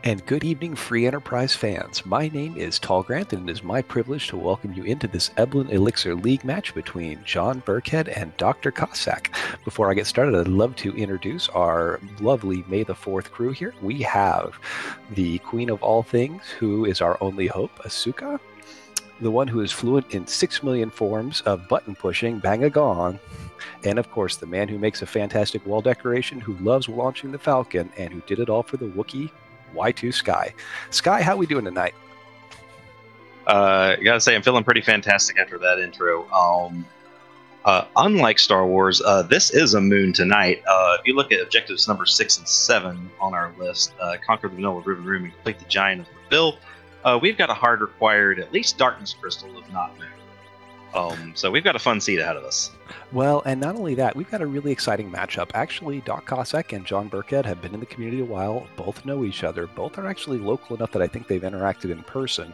And good evening, Free Enterprise fans. My name is Tall Grant, and it is my privilege to welcome you into this Eblin Elixir League match between John Burkhead and Dr. Cossack. Before I get started, I'd love to introduce our lovely May the 4th crew here. We have the Queen of All Things, who is our only hope, Asuka. The one who is fluent in 6 million forms of button pushing, Bang-A-Gong. And of course, the man who makes a fantastic wall decoration, who loves launching the Falcon, and who did it all for the Wookiee, Y2 Sky. Sky, how we doing tonight? I gotta say, I'm feeling pretty fantastic after that intro. Unlike Star Wars, this is a moon tonight. If you look at objectives number 6 and 7 on our list, conquer the Vanilla Ribbon Room and complete the Giant of the Bill, we've got a hard required, at least Darkness Crystal, if not moon. So we've got a fun seat ahead of us. Well, and not only that, we've got a really exciting matchup. Actually, Doc Cossack and John Burkhead have been in the community a while. Both know each other. Both are actually local enough that I think they've interacted in person.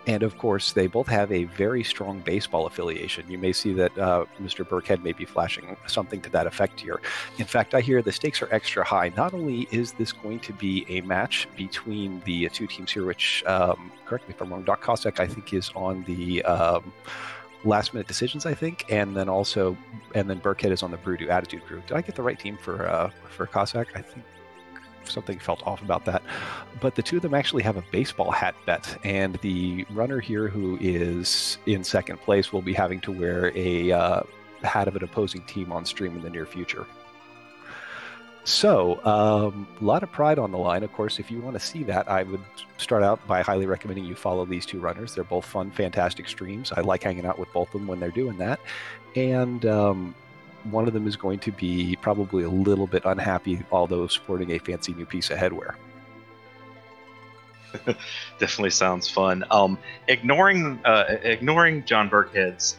And of course, they both have a very strong baseball affiliation. You may see that Mr. Burkhead may be flashing something to that effect here. In fact, I hear the stakes are extra high. Not only is this going to be a match between the two teams here, which, correct me if I'm wrong, Doc Cossack, I think, is on the last minute decisions, I think, and then Burkhead is on the Brew Do Attitude crew. Did I get the right team for Cossack? I think something felt off about that. But the two of them actually have a baseball hat bet, and the runner here who is in second place will be having to wear a hat of an opposing team on stream in the near future. So, a lot of pride on the line. Of course, if you want to see that, I would start out by highly recommending you follow these two runners. They're both fun, fantastic streams. I like hanging out with both of them when they're doing that. And one of them is going to be probably a little bit unhappy, although sporting a fancy new piece of headwear. Definitely sounds fun. Ignoring John Burkhead's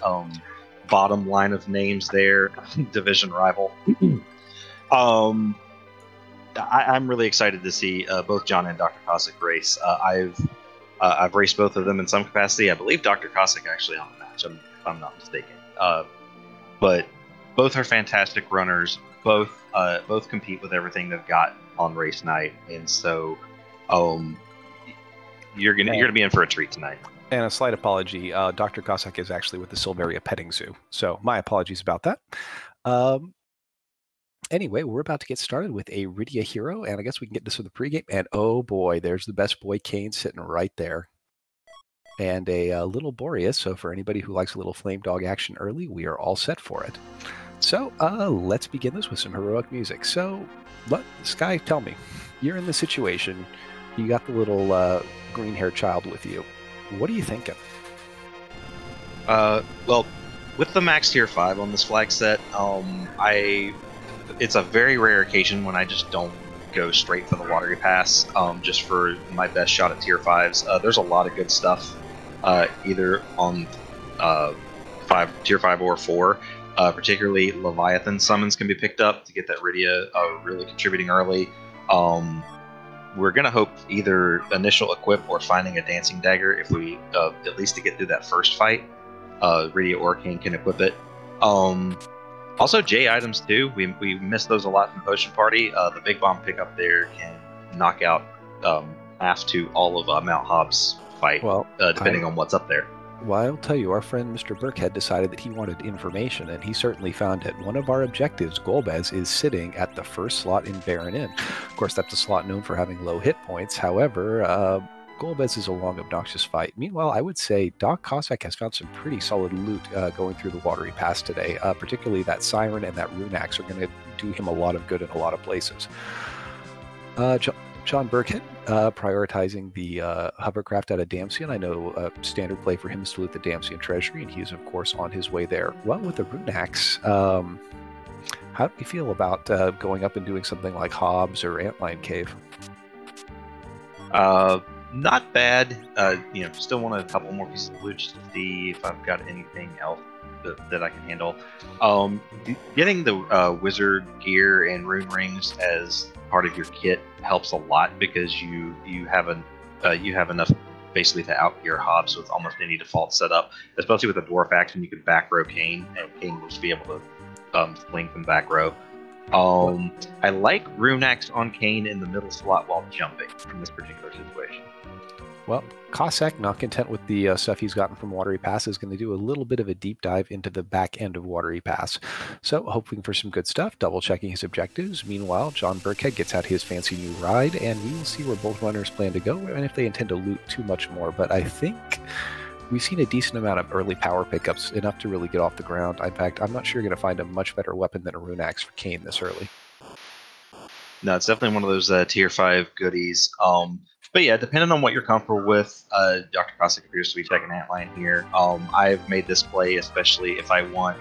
bottom line of names there, division rival. I'm really excited to see both John and Dr. Cossack race. I've raced both of them in some capacity. I believe Dr. Cossack actually on the match, if I'm not mistaken. But both are fantastic runners. Both compete with everything they've got on race night, and so you're gonna be in for a treat tonight. And a slight apology, Dr. Cossack is actually with the Silveria Petting Zoo, so my apologies about that. Anyway, we're about to get started with a Rydia hero, and I guess we can get this with the pregame. And oh boy, there's the best boy Kane sitting right there. And a little Boreas, so for anybody who likes a little flame dog action early, we are all set for it. So let's begin this with some heroic music. So, Sky, tell me, you're in the situation, you got the little green-haired child with you. What are you thinking? Well, with the max tier 5 on this flag set, it's a very rare occasion when I just don't go straight for the watery pass, just for my best shot at tier 5s. There's a lot of good stuff, either on tier 5 or 4. Particularly Leviathan summons can be picked up to get that Rydia really contributing early. We're going to hope either initial equip or finding a dancing dagger if we, at least to get through that first fight. Rydia or Kane can equip it. Also, J items too. We miss those a lot from Potion Party. The Big Bomb pickup there can knock out half to all of Mount Hobbs fight, depending on what's up there. Well, I'll tell you, our friend Mr. Burkhead decided that he wanted information, and he certainly found it. One of our objectives, Golbez, is sitting at the first slot in Baron Inn. Of course, that's a slot known for having low hit points. However, Golbez is a long, obnoxious fight. Meanwhile, I would say Doc Cossack has found some pretty solid loot going through the Watery Pass today. Particularly that Siren and that Rune Axe are going to do him a lot of good in a lot of places. John Burkhead prioritizing the hovercraft out of Damcian. I know standard play for him is to loot the Damcian treasury, and he's, of course, on his way there. Well, with the Rune Axe, how do you feel about going up and doing something like Hobbs or Antlion Cave? Not bad. Still want a couple more pieces of loot just to see if I've got anything else that I can handle. Getting the wizard gear and rune rings as part of your kit helps a lot because you have enough basically to out your Hobbs with almost any default setup. Especially with the dwarf action, you could back row Kane, and Kane will just be able to fling from back row. I like Runeax on Kane in the middle slot while jumping in this particular situation. Well, Cossack, not content with the stuff he's gotten from Watery Pass, is going to do a little bit of a deep dive into the back end of Watery Pass. So, hoping for some good stuff, double-checking his objectives. Meanwhile, John Burkhead gets out his fancy new ride, and we will see where both runners plan to go, and if they intend to loot too much more. But I think we've seen a decent amount of early power pickups, enough to really get off the ground. In fact, I'm not sure you're going to find a much better weapon than a Runeax for Kane this early. No, it's definitely one of those tier 5 goodies. But yeah, depending on what you're comfortable with, Dr. Cossack appears to be checking Antline here. I've made this play, especially if I want,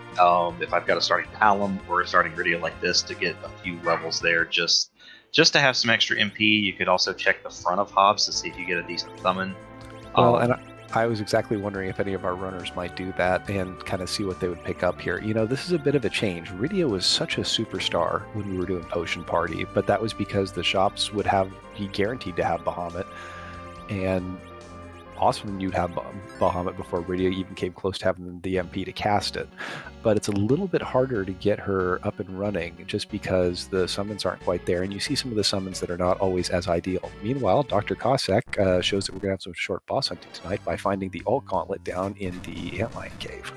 if I've got a starting Palom or a starting Rydia like this, to get a few levels there, just to have some extra MP. You could also check the front of Hobbs to see if you get a decent summon. Well, and I was exactly wondering if any of our runners might do that and kind of see what they would pick up here. You know, this is a bit of a change. Rydia was such a superstar when we were doing Potion Party, but that was because the shops would be guaranteed to have Bahamut, and awesome you'd have Bahamut before Rydia even came close to having the MP to cast it. But it's a little bit harder to get her up and running just because the summons aren't quite there, and you see some of the summons that are not always as ideal. Meanwhile, Dr. Cossack shows that we're going to have some short boss hunting tonight by finding the Alt Gauntlet down in the Antlion Cave.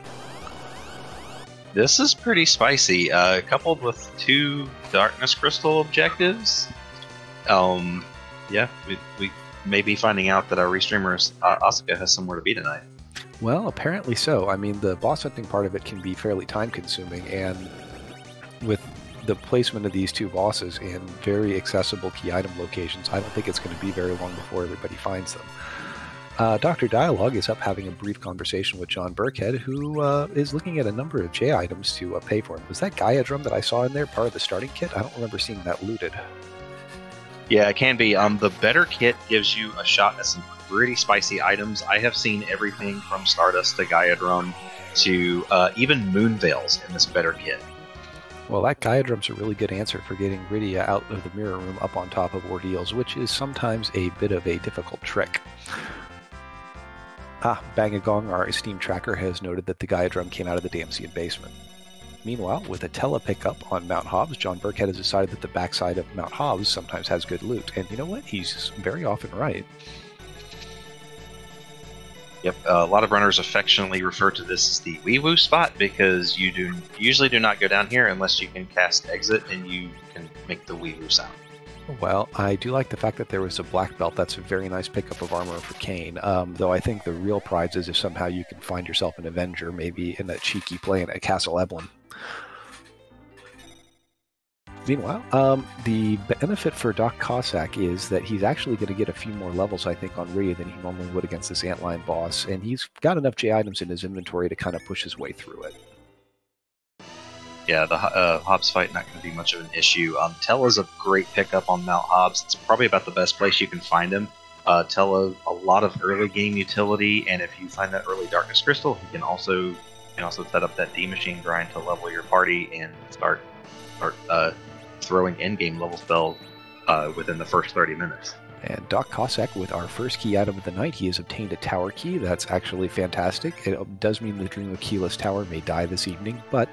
This is pretty spicy, coupled with 2 Darkness Crystal objectives. Yeah, we may be finding out that our restreamer Asuka has somewhere to be tonight. Well, apparently so. I mean, the boss hunting part of it can be fairly time-consuming, and with the placement of these 2 bosses in very accessible key item locations, I don't think it's going to be very long before everybody finds them. Dr. Dialogue is up having a brief conversation with John Burkhead, who is looking at a number of J items to pay for him. Was that Gaia Drum that I saw in there part of the starting kit? I don't remember seeing that looted. Yeah, it can be. The better kit gives you a shot at some pretty spicy items. I have seen everything from Stardust to Gaia Drum to even Moon Veils in this better kit. Well, that Gaia Drum's a really good answer for getting Rydia out of the mirror room up on top of ordeals, which is sometimes a bit of a difficult trick. Bangagong, our esteemed tracker, has noted that the Gaia Drum came out of the Damsian basement. Meanwhile, with a Tele pickup on Mount Hobbs, John Burkhead has decided that the backside of Mount Hobbs sometimes has good loot. And you know what? He's very often right. Yep, a lot of runners affectionately refer to this as the wee-woo spot because you usually do not go down here unless you can cast Exit and you can make the wee-woo sound. Well, I do like the fact that there was a black belt. That's a very nice pickup of armor for Kane. Though I think the real prize is if somehow you can find yourself an Avenger, maybe in a cheeky play in a Castle Eblin. Meanwhile, the benefit for Doc Cossack is that he's actually going to get a few more levels, I think, on Rydia than he normally would against this Antline boss, and he's got enough J items in his inventory to kind of push his way through it. Yeah, the Hobbs fight not going to be much of an issue. Tella's a great pickup on Mount Hobbs. It's probably about the best place you can find him. Tella, a lot of early game utility, and if you find that early Darkness Crystal, he can also set up that D Machine grind to level your party and start throwing endgame level spells within the first 30 minutes. And Doc Cossack, with our first key item of the night, he has obtained a tower key. That's actually fantastic. It does mean the Dream of Keyless Tower may die this evening, but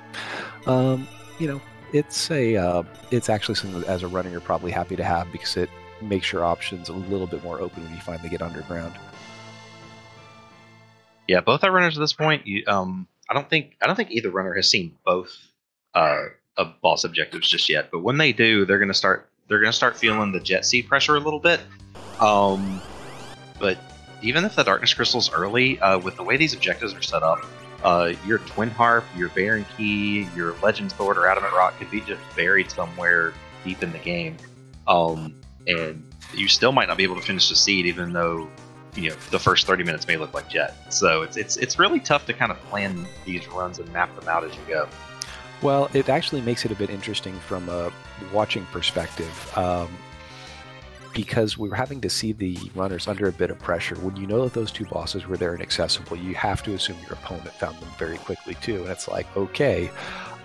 it's actually something that, as a runner, you're probably happy to have because it makes your options a little bit more open when you finally get underground. Yeah, both our runners at this point. I don't think either runner has seen both boss objectives just yet. But when they do, they're gonna start feeling the Jet Sea pressure a little bit. But even if the Darkness Crystal's early, with the way these objectives are set up, your Twin Harp, your Baron Key, your Legend Sword, or Adamant Rock could be just buried somewhere deep in the game, and you still might not be able to finish the seed, even though the first 30 minutes may look like Jet. So it's really tough to kind of plan these runs and map them out as you go. Well, it actually makes it a bit interesting from a watching perspective, because we were having to see the runners under a bit of pressure. When you know that those two bosses were there and accessible, you have to assume your opponent found them very quickly too. And it's like, okay,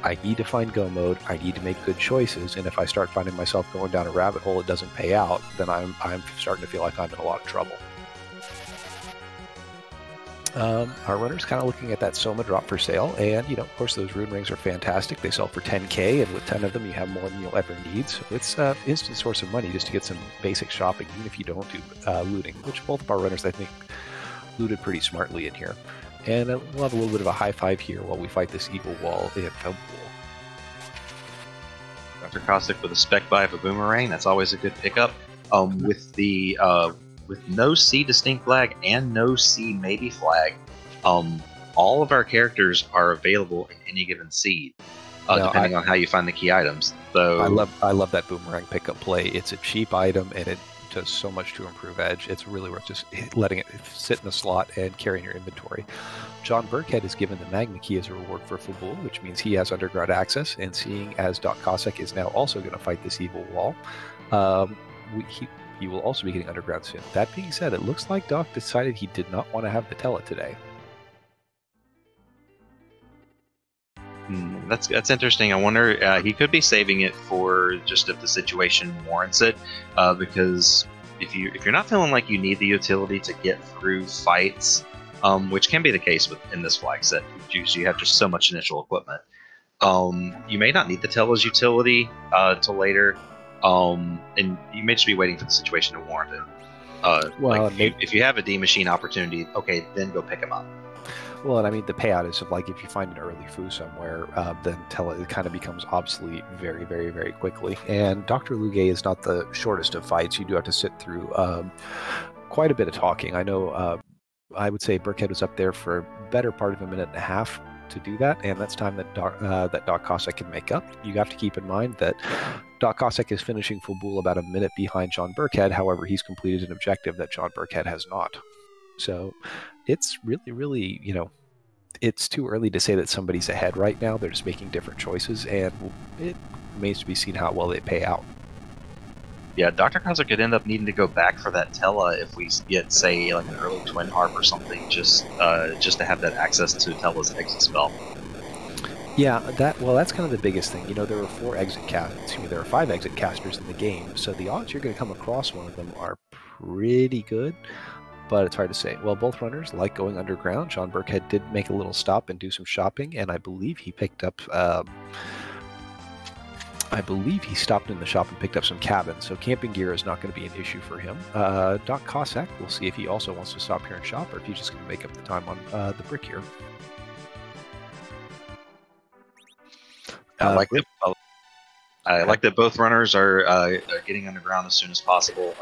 I need to find go mode, I need to make good choices, and if I start finding myself going down a rabbit hole that doesn't pay out, then I'm starting to feel like I'm in a lot of trouble. Our runner's kind of looking at that Soma drop for sale, and of course, those rune rings are fantastic. They sell for 10k, and with 10 of them, you have more than you'll ever need. So it's an instant source of money just to get some basic shopping, even if you don't do looting, which both of our runners, I think, looted pretty smartly in here. And we'll have a little bit of a high five here while we fight this evil wall in Febule. Dr. Cossack with a spec buy of a boomerang. That's always a good pickup. With no C distinct flag and no C maybe flag, all of our characters are available in any given seed, depending on how you find the key items. So I love that boomerang pickup play. It's a cheap item and it does so much to improve edge. It's really worth just letting it sit in the slot and carrying your inventory. John Burkhead is given the Magma Key as a reward for Fabul, which means he has underground access, and seeing as Doc Cossack is now also going to fight this evil wall, he will also be getting underground soon. That being said, it looks like Doc decided he did not want to have the Tella today. That's interesting. I wonder, he could be saving it for just if the situation warrants it, because if you're not feeling like you need the utility to get through fights, which can be the case in this flag set, you have just so much initial equipment. You may not need the Tella's utility till later. And you may just be waiting for the situation to warrant it. If you have a D machine opportunity, okay, then go pick him up. Well, and I mean, the payout is like if you find an early foo somewhere, then it kind of becomes obsolete very, very, very quickly. And Dr. Lugay is not the shortest of fights. You do have to sit through quite a bit of talking. I know I would say Burkhead was up there for a better part of a minute and a half to do that, and that's time that Doc Cossack can make up. You have to keep in mind that Doc Cossack is finishing Fabul about a minute behind John Burkhead. However, he's completed an objective that John Burkhead has not. So it's really, really, it's too early to say that somebody's ahead right now. They're just making different choices, and it remains to be seen how well they pay out. Yeah, Dr. Cossack could end up needing to go back for that Tella if we get, say, like an early Twin Harp or something, just to have that access to Tella's exit spell. Yeah, that's kind of the biggest thing. There are there are 5 exit casters in the game, so the odds you're going to come across one of them are pretty good, but it's hard to say. Well, both runners like going underground. John Burkhead did make a little stop and do some shopping, and I believe he picked up... he stopped in the shop and picked up some cabins, so camping gear is not going to be an issue for him. Doc Cossack, we'll see if he also wants to stop here and shop, or if he's just going to make up the time on the brick here. I like that both runners are getting underground as soon as possible.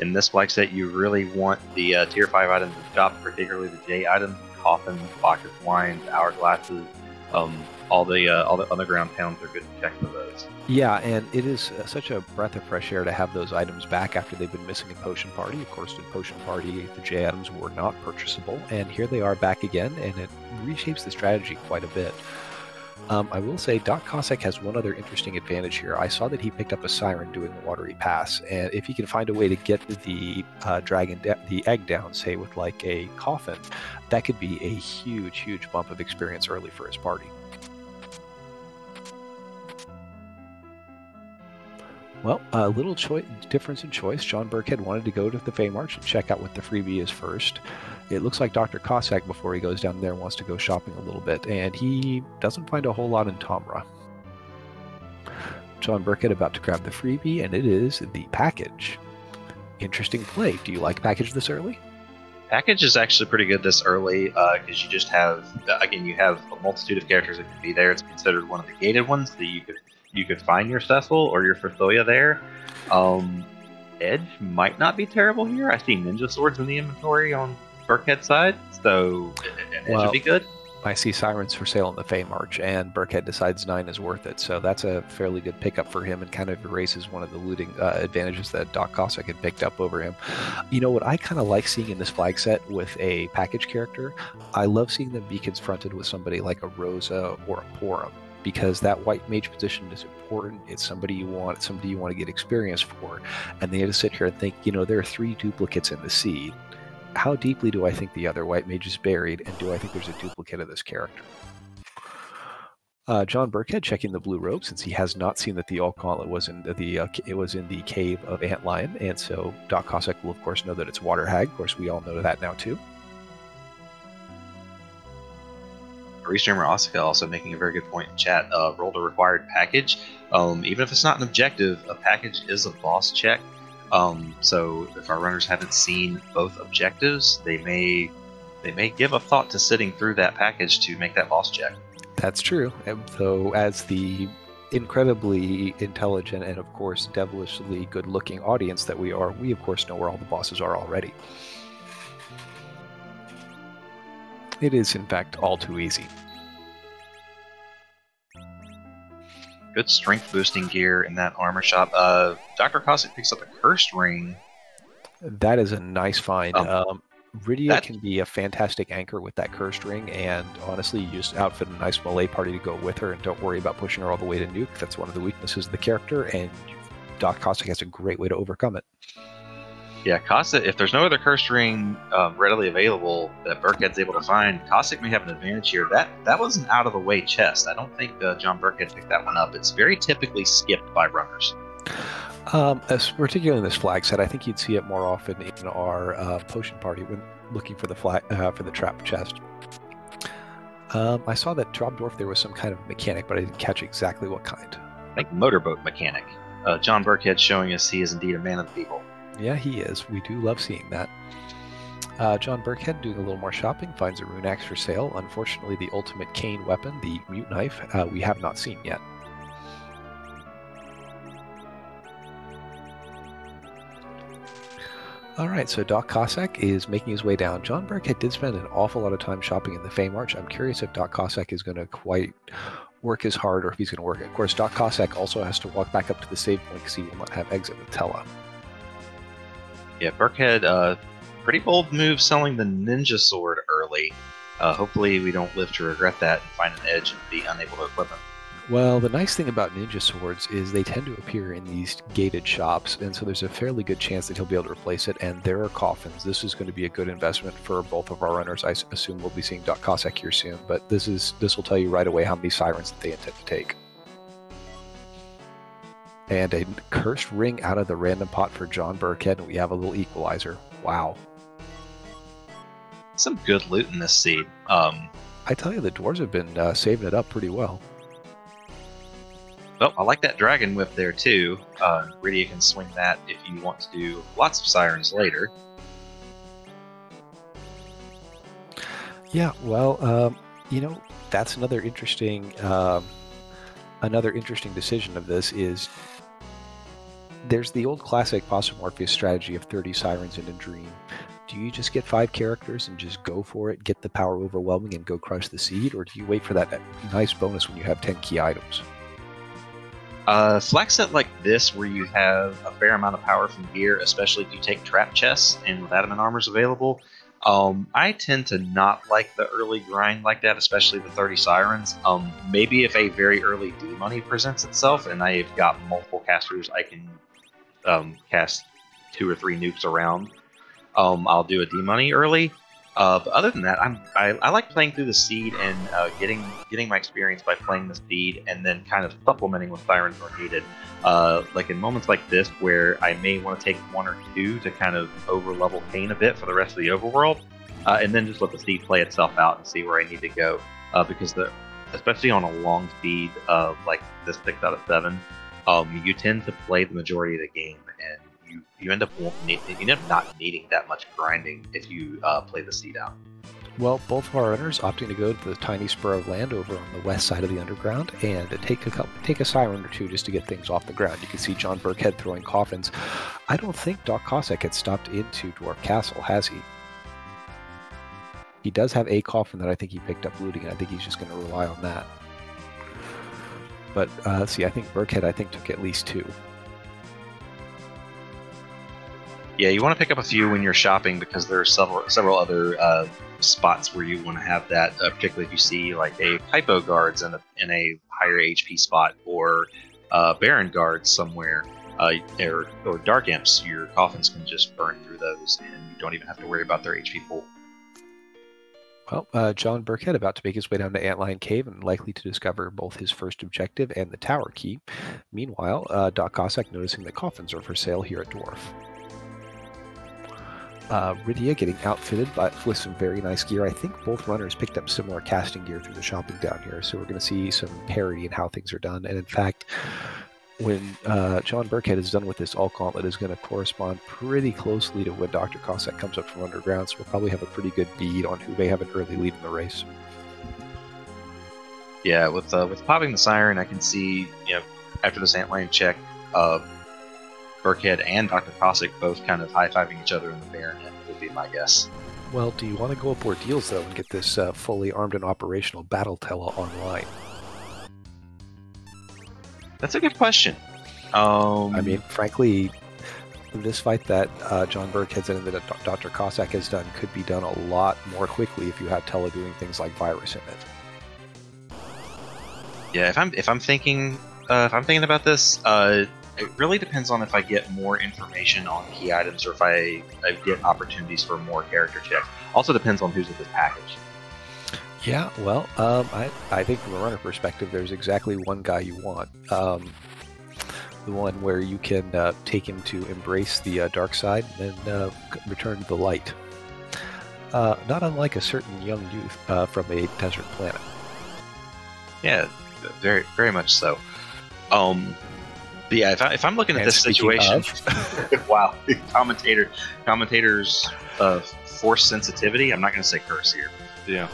In this flag set, you really want the Tier 5 items to shop, particularly the J items, coffins, pocket wines, hourglasses. All the underground towns are good to check for those. Yeah, and it is such a breath of fresh air to have those items back after they've been missing in Potion Party. Of course, in Potion Party, the J items were not purchasable, and here they are back again, and it reshapes the strategy quite a bit. I will say Doc Cossack has one other interesting advantage here. I saw that he picked up a Siren doing the Watery Pass, and if he can find a way to get the the egg down, say with like a coffin, that could be a huge, huge bump of experience early for his party. Well, a little difference in choice. John Burkhead wanted to go to the Feymarch and check out what the freebie is first. It looks like Dr. Cossack, before he goes down there, wants to go shopping a little bit, and he doesn't find a whole lot in Tomra. John Burkhead about to grab the freebie, and it is the package. Interesting play. Do you like package this early? Package is actually pretty good this early, because you just have, again, you have a multitude of characters that can be there. It's considered one of the gated ones that you could find your Cecil or your Ferthoia there. Edge might not be terrible here. I see ninja swords in the inventory on Burkhead's side, so Edge would be good. I see Sirens for sale in the Feymarch, and Burkhead decides 9 is worth it, so that's a fairly good pickup for him and kind of erases one of the looting advantages that Doc Cossack had picked up over him. You know what I kind of like seeing in this flag set with a package character? I love seeing them be confronted with somebody like a Rosa or a Porum, because that white mage position is important. It's somebody you want to get experience for, and they have to sit here and think, there are 3 duplicates in the seed. How deeply do I think the other white mage is buried, and do I think there's a duplicate of this character? John Burkhead checking the blue robe, since he has not seen that the All Gauntlet was in the cave of Antlion, and so Doc Cossack will of course know that it's Water Hag. Of course, we all know that now too. Restreamer Asuka also making a very good point in chat. Roll the required package. Even if it's not an objective, a package is a boss check. So if our runners haven't seen both objectives, they may give a thought to sitting through that package to make that boss check. That's true. And so as the incredibly intelligent and of course devilishly good-looking audience that we are, we of course know where all the bosses are already. It is in fact all too easy. Good strength boosting gear in that armor shop. Dr. Cossack picks up a cursed ring. That is a nice find. Rydia can be a fantastic anchor with that cursed ring, and honestly, you just outfit a nice melee party to go with her, and don't worry about pushing her all the way to nuke. That's one of the weaknesses of the character, and Doc Cossack has a great way to overcome it. Yeah, Cossack, if there's no other cursed ring readily available that Burkhead's able to find, Cossack may have an advantage here. That was an out-of-the-way chest. I don't think John Burkhead picked that one up. It's very typically skipped by runners. Particularly in this flag set, I think you'd see it more often in our potion party when looking for the flag for the trap chest. I saw that Drop Dwarf there was some kind of mechanic, but I didn't catch exactly what kind. I think motorboat mechanic. John Burkhead showing us he is indeed a man of the people. Yeah, he is. We do love seeing that. John Burkhead doing a little more shopping, finds a rune axe for sale. Unfortunately, the ultimate Kane weapon, the mute knife, we have not seen yet. Alright, so Doc Cossack is making his way down. John Burkhead did spend an awful lot of time shopping in the Fame Arch. I'm curious if Doc Cossack is going to quite work as hard, or if he's going to work it. Of course, Doc Cossack also has to walk back up to the save point because he will not have exit with Tella. Yeah, Burkhead, pretty bold move selling the ninja sword early. Hopefully we don't live to regret that and find an edge and be unable to equip him. Well, the nice thing about ninja swords is they tend to appear in these gated shops, and so there's a fairly good chance that he'll be able to replace it, and there are coffins. This is going to be a good investment for both of our runners. I assume we'll be seeing Doc Cossack here soon, but this will tell you right away how many sirens that they intend to take. And a cursed ring out of the random pot for John Burkhead, and we have a little equalizer. Wow. Some good loot in this seed. I tell you, the dwarves have been saving it up pretty well. Well, I like that dragon whip there too. Rydia can swing that if you want to do lots of sirens later. Yeah, well, that's another interesting decision of this is there's the old classic Morpheus strategy of 30 sirens in a dream. Do you just get 5 characters and just go for it, get the power overwhelming, and go crush the seed, or do you wait for that nice bonus when you have 10 key items? Flag set like this, where you have a fair amount of power from gear, especially if you take trap chests and with adamant armors available, I tend to not like the early grind like that, especially the 30 sirens. Maybe if a very early D-money presents itself and I've got multiple casters, I can cast 2 or 3 nukes around. I'll do a D-money early. But other than that, I like playing through the seed and getting my experience by playing the seed and then kind of supplementing with sirens where needed. Like in moments like this where I may want to take 1 or 2 to kind of over-level Kane a bit for the rest of the overworld, and then just let the seed play itself out and see where I need to go. Because especially on a long seed like this 6 out of 7, you tend to play the majority of the game, and you end up not needing that much grinding if you play the seed out. Well, both of our runners opting to go to the tiny spur of land over on the west side of the underground and take a siren or 2 just to get things off the ground. You can see John Burkhead throwing coffins. I don't think Doc Cossack had stopped into Dwarf Castle, has he? He does have a coffin that I think he picked up looting, and I think he's just going to rely on that. But let's see, I think Burkhead took at least 2. Yeah, you want to pick up a few when you're shopping because there are several other spots where you want to have that, particularly if you see like a hypo guards in a higher HP spot, or Baron guards somewhere, or dark imps. Your coffins can just burn through those, and you don't even have to worry about their HP pool. Well, John Burkhead about to make his way down to Antlion Cave and likely to discover both his first objective and the tower key. Meanwhile, Doc Cossack noticing that coffins are for sale here at Dwarf. Rydia getting outfitted with some very nice gear. I think both runners picked up similar casting gear through the shopping down here, so we're going to see some parity in how things are done. And in fact, when John Burkhead is done with this, All Gauntlet is going to correspond pretty closely to when Dr. Cossack comes up from underground, so we'll probably have a pretty good bead on who may have an early lead in the race. Yeah, with popping the siren, I can see, after this antlion check, Burkhead and Dr. Cossack both kind of high-fiving each other in the baronet, would be my guess. Well, do you want to go up Ordeals, though, and get this fully armed and operational battle tele online? That's a good question. I mean, frankly, this fight that John Burkhead's in and that Dr. Cossack has done could be done a lot more quickly if you had tele doing things like virus in it. Yeah, if I'm thinking about this, it really depends on if I get more information on key items or if I get opportunities for more character checks. Also depends on who's in this package. Yeah, well, I think from a runner perspective, there's exactly one guy you want. The one where you can take him to embrace the dark side and return to the light. Not unlike a certain young youth from a desert planet. Yeah, very, very much so. But yeah, if I'm looking at this situation, wow, commentators force sensitivity. I'm not going to say curse here. Yeah.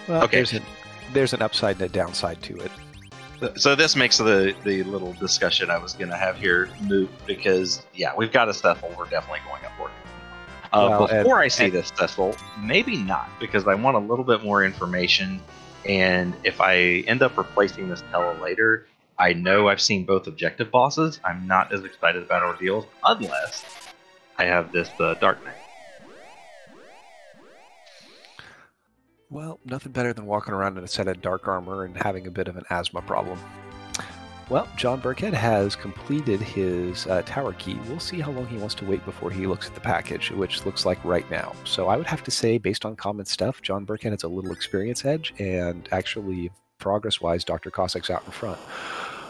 Well, okay. There's an upside and a downside to it. So this makes the little discussion I was going to have here moot because yeah, we've got a Sethel we're definitely going up for. Before I see this Sethel, maybe not because I want a little bit more information. And if I end up replacing this tele later, I know I've seen both objective bosses. I'm not as excited about Ordeals unless I have this Dark Knight. Well, nothing better than walking around in a set of dark armor and having a bit of an asthma problem. Well, John Burkhead has completed his tower key. We'll see how long he wants to wait before he looks at the package, which looks like right now. So I would have to say, based on common stuff, John Burkhead has a little experience edge, and actually, progress-wise, Dr. Cossack's out in front.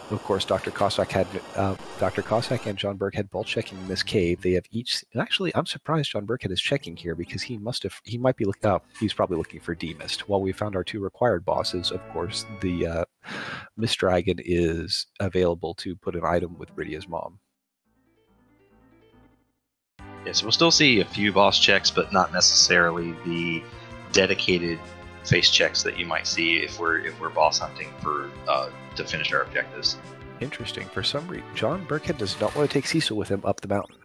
Of course, Dr. Cossack and John Burkhead both checking in this cave. They have each, and actually, I'm surprised John Burkhead is he's probably looking for D-Mist. While we found our two required bosses, of course, the Mist Dragon is available to put an item with Rydia's mom. Yeah, so we'll still see a few boss checks, but not necessarily the dedicated face checks that you might see if we're boss hunting for to finish our objectives. Interesting. For some reason, John Burkhead does not want to take Cecil with him up the mountain.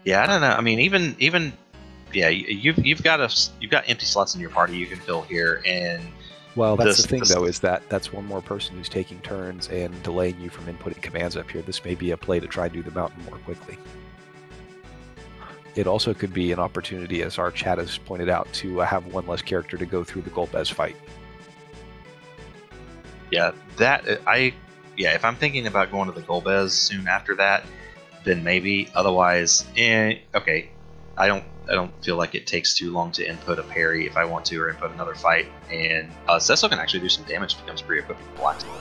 Yeah, I don't know. I mean, even yeah, you've got empty slots in your party you can fill here, and well, that's the thing though, is that's one more person who's taking turns and delaying you from inputting commands up here. This may be a play to try and do the mountain more quickly. It also could be an opportunity, as our chat has pointed out, to have one less character to go through the Golbez fight. Yeah, if I'm thinking about going to the Golbez soon after that, then maybe. Otherwise, okay. I don't feel like it takes too long to input a parry if I want to, or input another fight. And Cecil can actually do some damage if he becomes pre-equipped with Black Sword.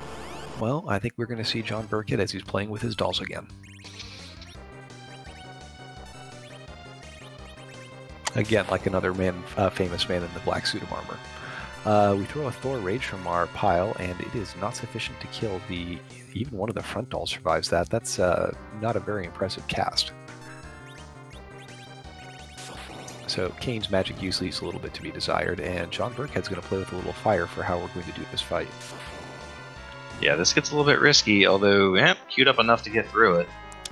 Well, I think we're going to see John Burkhead as he's playing with his dolls again. Again, like another famous man in the black suit of armor. We throw a Thor Rage from our pile, and it is not sufficient to kill even one of the front dolls survives that. That's not a very impressive cast. So Kane's magic use leaves a little bit to be desired, and John Burkhead's going to play with a little fire for how we're going to do this fight. Yeah, this gets a little bit risky, although queued up enough to get through it.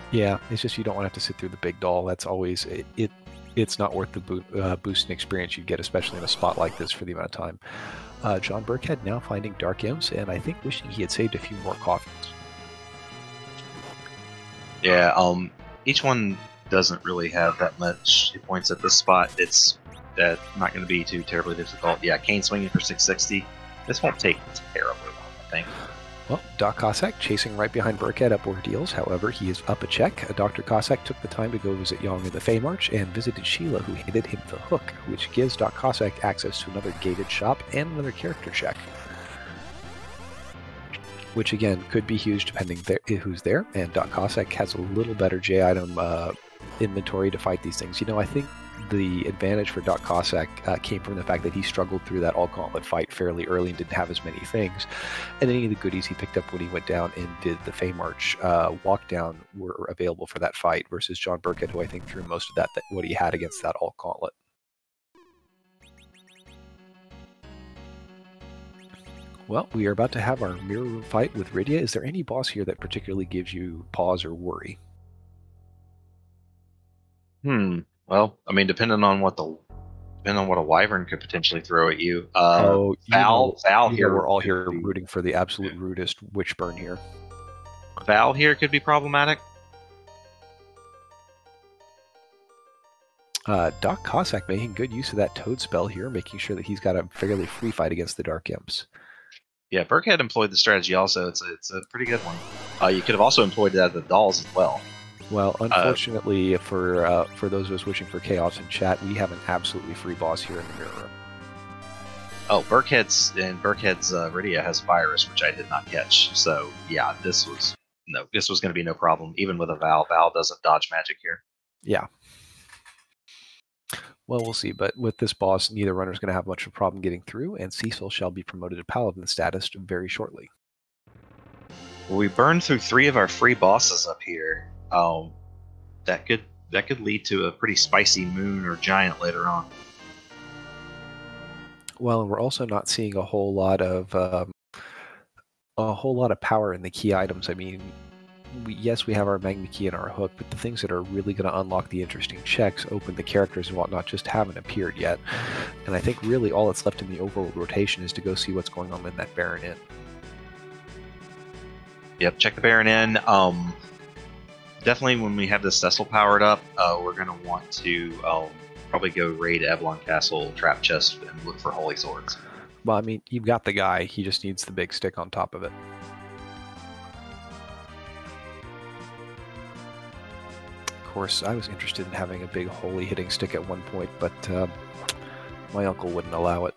Yeah, it's just you don't want to have to sit through the big doll. That's always it's not worth the boost in experience you get, especially in a spot like this for the amount of time. John Burkhead now finding Dark Imps, and I think wishing he had saved a few more coffins. Yeah, each one doesn't really have that much hit points at this spot. It's not going to be too terribly difficult. Yeah, Kane swinging for 660. This won't take terribly long, I think. Well, Doc Cossack chasing right behind Burkhead up Ordeals. However, he is up a check. Dr. Cossack took the time to go visit Yong in the Fey March and visited Sheila, who handed him the hook, which gives Doc Cossack access to another gated shop and another character check. which again could be huge depending who's there. And Doc Cossack has a little better J item inventory to fight these things. I think the advantage for Doc Cossack came from the fact that he struggled through that all-gauntlet fight fairly early and didn't have as many things. And any of the goodies he picked up when he went down and did the Fey March walk down were available for that fight, versus John Burkett, who I think threw most of that what he had against that all-gauntlet. Well, we are about to have our mirror room fight with Rydia. Is there any boss here that particularly gives you pause or worry? Well, I mean, depending on what a wyvern could potentially throw at you. Val here. We're all here rooting for the absolute rudest Witchburn here. Val here could be problematic. Doc Cossack making good use of that toad spell here, making sure that he's got a fairly free fight against the Dark Imps. Yeah, Burkhead employed the strategy also. It's a pretty good one. You could have also employed that at the dolls as well. Well, unfortunately, for those of us wishing for chaos in chat, we have an absolutely free boss here in the mirror room. Oh, Burkhead's Rydia has virus, which I did not catch. So yeah, this was going to be no problem, even with a Val. Val doesn't dodge magic here. Yeah. Well, we'll see. But with this boss, neither runner is going to have much of a problem getting through, and Cecil shall be promoted to Paladin status very shortly. Well, we burned through 3 of our free bosses up here. That could lead to a pretty spicy moon or giant later on. Well, and we're also not seeing a whole lot of power in the key items. I mean, yes, we have our Magma Key and our hook, but the things that are really going to unlock the interesting checks, open the characters and whatnot, just haven't appeared yet. And I think really all that's left in the overworld rotation is to go see what's going on in that Baron Inn. Yep, check the Baron Inn. Definitely when we have the Cecil powered up, we're going to want to probably go raid Avalon Castle Trap Chest and look for Holy Swords. Well, I mean, you've got the guy. He just needs the big stick on top of it. Of course, I was interested in having a big holy hitting stick at one point, but my uncle wouldn't allow it.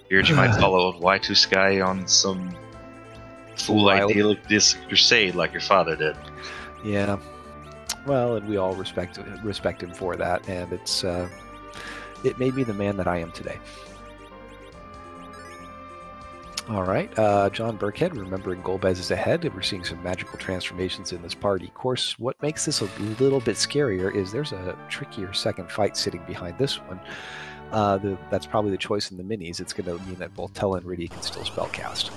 Feared you might follow Y2 Sky on some full idyllic crusade like your father did. Yeah. Well, and we all respect him for that, and it made me the man that I am today. All right, John Burkhead, remembering Golbez is ahead, and we're seeing some magical transformations in this party. Of course, what makes this a little bit scarier is there's a trickier second fight sitting behind this one. That's probably the choice in the minis. It's going to mean that both Tella and Rydia can still spellcast.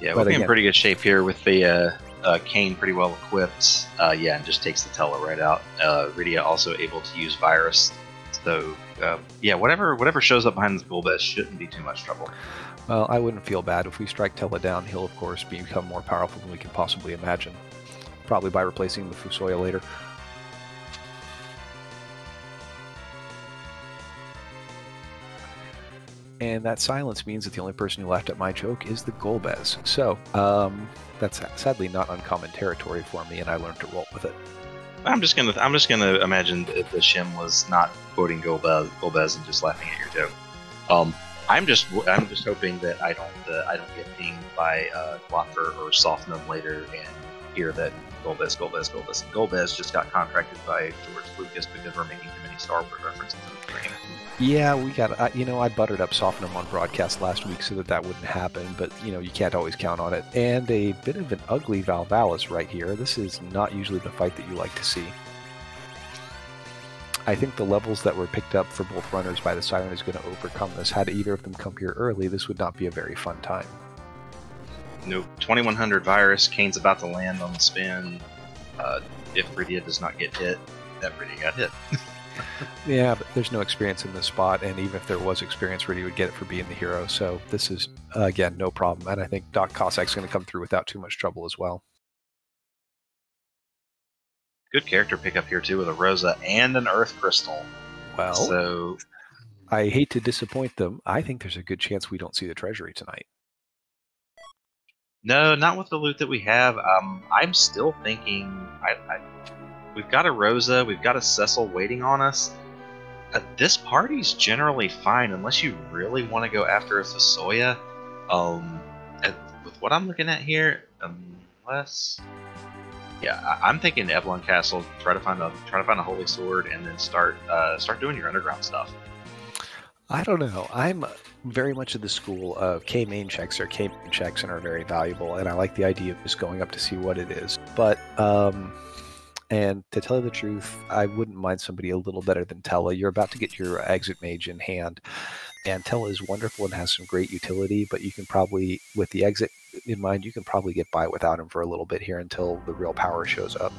Yeah, we're in pretty good shape here with the Kain pretty well equipped. Yeah, and just takes the Tella right out. Rydia also able to use Virus. So, yeah, whatever shows up behind this Golbez shouldn't be too much trouble. Well, I wouldn't feel bad. If we strike Tella down, he'll, of course, become more powerful than we can possibly imagine. Probably by replacing the Fusoya later. And that silence means that the only person who laughed at my joke is the Golbez. So, that's sadly not uncommon territory for me, and I learned to roll with it. I'm just gonna imagine that the Shim was not quoting Golbez and just laughing at your joke. I'm just hoping that I don't get pinged by Quaffir or Softenham later and hear that Golbez just got contracted by George Lucas because we're making too many Star Wars references in the stream. Yeah, we got. I buttered up Softenham on broadcast last week so that wouldn't happen, but you can't always count on it. And a bit of an ugly Valvalis right here. This is not usually the fight that you like to see. I think the levels that were picked up for both runners by the Siren is going to overcome this. Had either of them come here early, this would not be a very fun time. Nope. 2100 Virus. Kane's about to land on the spin. If Rydia does not get hit, that Rydia got hit. Yeah, but there's no experience in this spot, and even if there was experience, Rydia would get it for being the hero. So this is, again, no problem. And I think Doc Cossack's going to come through without too much trouble as well. Good character pickup here, too, with a Rosa and an Earth Crystal. Well, so I hate to disappoint them. I think there's a good chance we don't see the treasury tonight. No, not with the loot that we have. I'm still thinking... We've got a Rosa, we've got a Cecil waiting on us. This party's generally fine unless you really want to go after a Fusoya. With what I'm looking at here, unless, yeah, I'm thinking Evelyn Castle. Try to find a holy sword, and then start doing your underground stuff. I don't know. I'm very much of the school of K main checks and are very valuable, and I like the idea of just going up to see what it is. But and to tell you the truth, I wouldn't mind somebody a little better than Tella. You're about to get your exit mage in hand, and Tella is wonderful and has some great utility, but you can probably, with the exit in mind, you can probably get by without him for a little bit here until the real power shows up.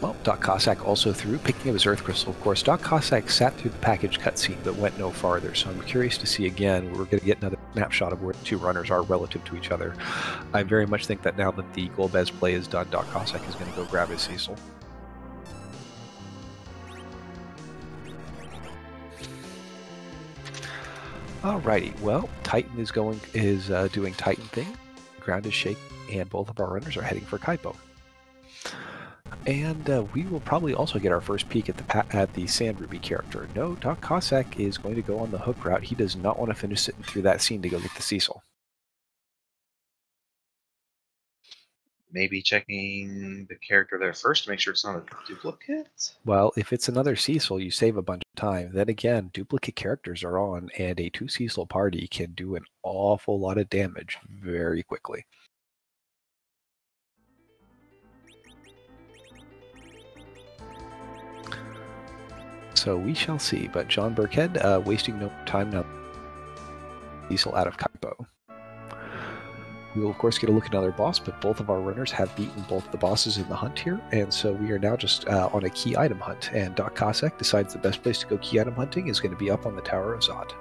Well, Doc Cossack also threw, picking up his Earth Crystal. Of course, Doc Cossack sat through the package cutscene but went no farther, so I'm curious to see again. We're going to get another snapshot of where the two runners are relative to each other. I very much think that now that the Golbez play is done, Doc Cossack is going to go grab his Cecil. Alrighty, well, Titan is doing Titan thing. Ground is shaking, and both of our runners are heading for Kaipo. And we will probably also get our first peek at the Sand Ruby character. No, Doc Cossack is going to go on the hook route. He does not want to finish sitting through that scene to go get the Cecil. Maybe checking the character there first to make sure it's not a duplicate? Well, if it's another Cecil, you save a bunch of time. Then again, duplicate characters are on, and a 2 Cecil party can do an awful lot of damage very quickly. So we shall see, but John Burkhead wasting no time now. Cecil out of Kaipo. We will, of course, get a look at another boss, but both of our runners have beaten both the bosses in the hunt here, and so we are now just on a key item hunt, and Doc Cossack decides the best place to go key item hunting is going to be up on the Tower of Zot.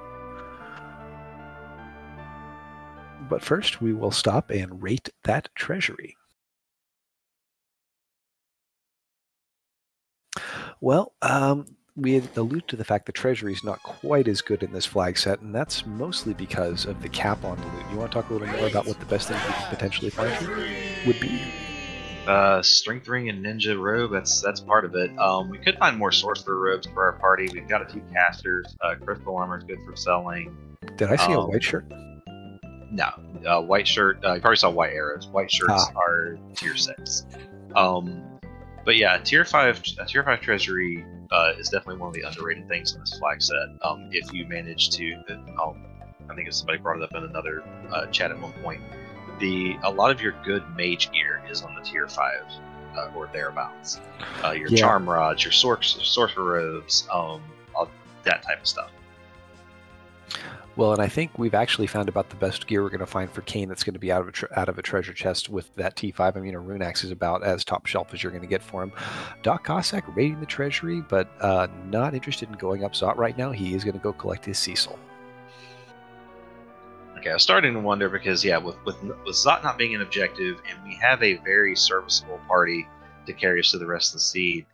But first, we will stop and rate that treasury. Well, we had alluded to the fact the treasury is not quite as good in this flag set, and that's mostly because of the cap on the loot. You want to talk a little more about what the best things we can potentially find here would be? Strength ring and ninja robe, that's part of it. We could find more sorcerer robes for our party. We've got a few casters. Crystal armor is good for selling. Did I see a white shirt? No. White shirt, you probably saw white arrows. White shirts are tier 6. But yeah, tier 5 treasury is definitely one of the underrated things in this flag set. If you manage to, I think somebody brought it up in another chat at one point. A lot of your good mage gear is on the tier 5 or thereabouts. Your charm rods, your sorcerer robes, all that type of stuff. Well, and I think we've actually found about the best gear we're going to find for Kain that's going to be out of a treasure chest with that T5. I mean, a rune axe is about as top shelf as you're going to get for him. Doc Cossack raiding the treasury, but not interested in going up Zot right now. He is going to go collect his Cecil. Okay, I was starting to wonder because, yeah, with Zot not being an objective, and we have a very serviceable party to carry us to the rest of the seed,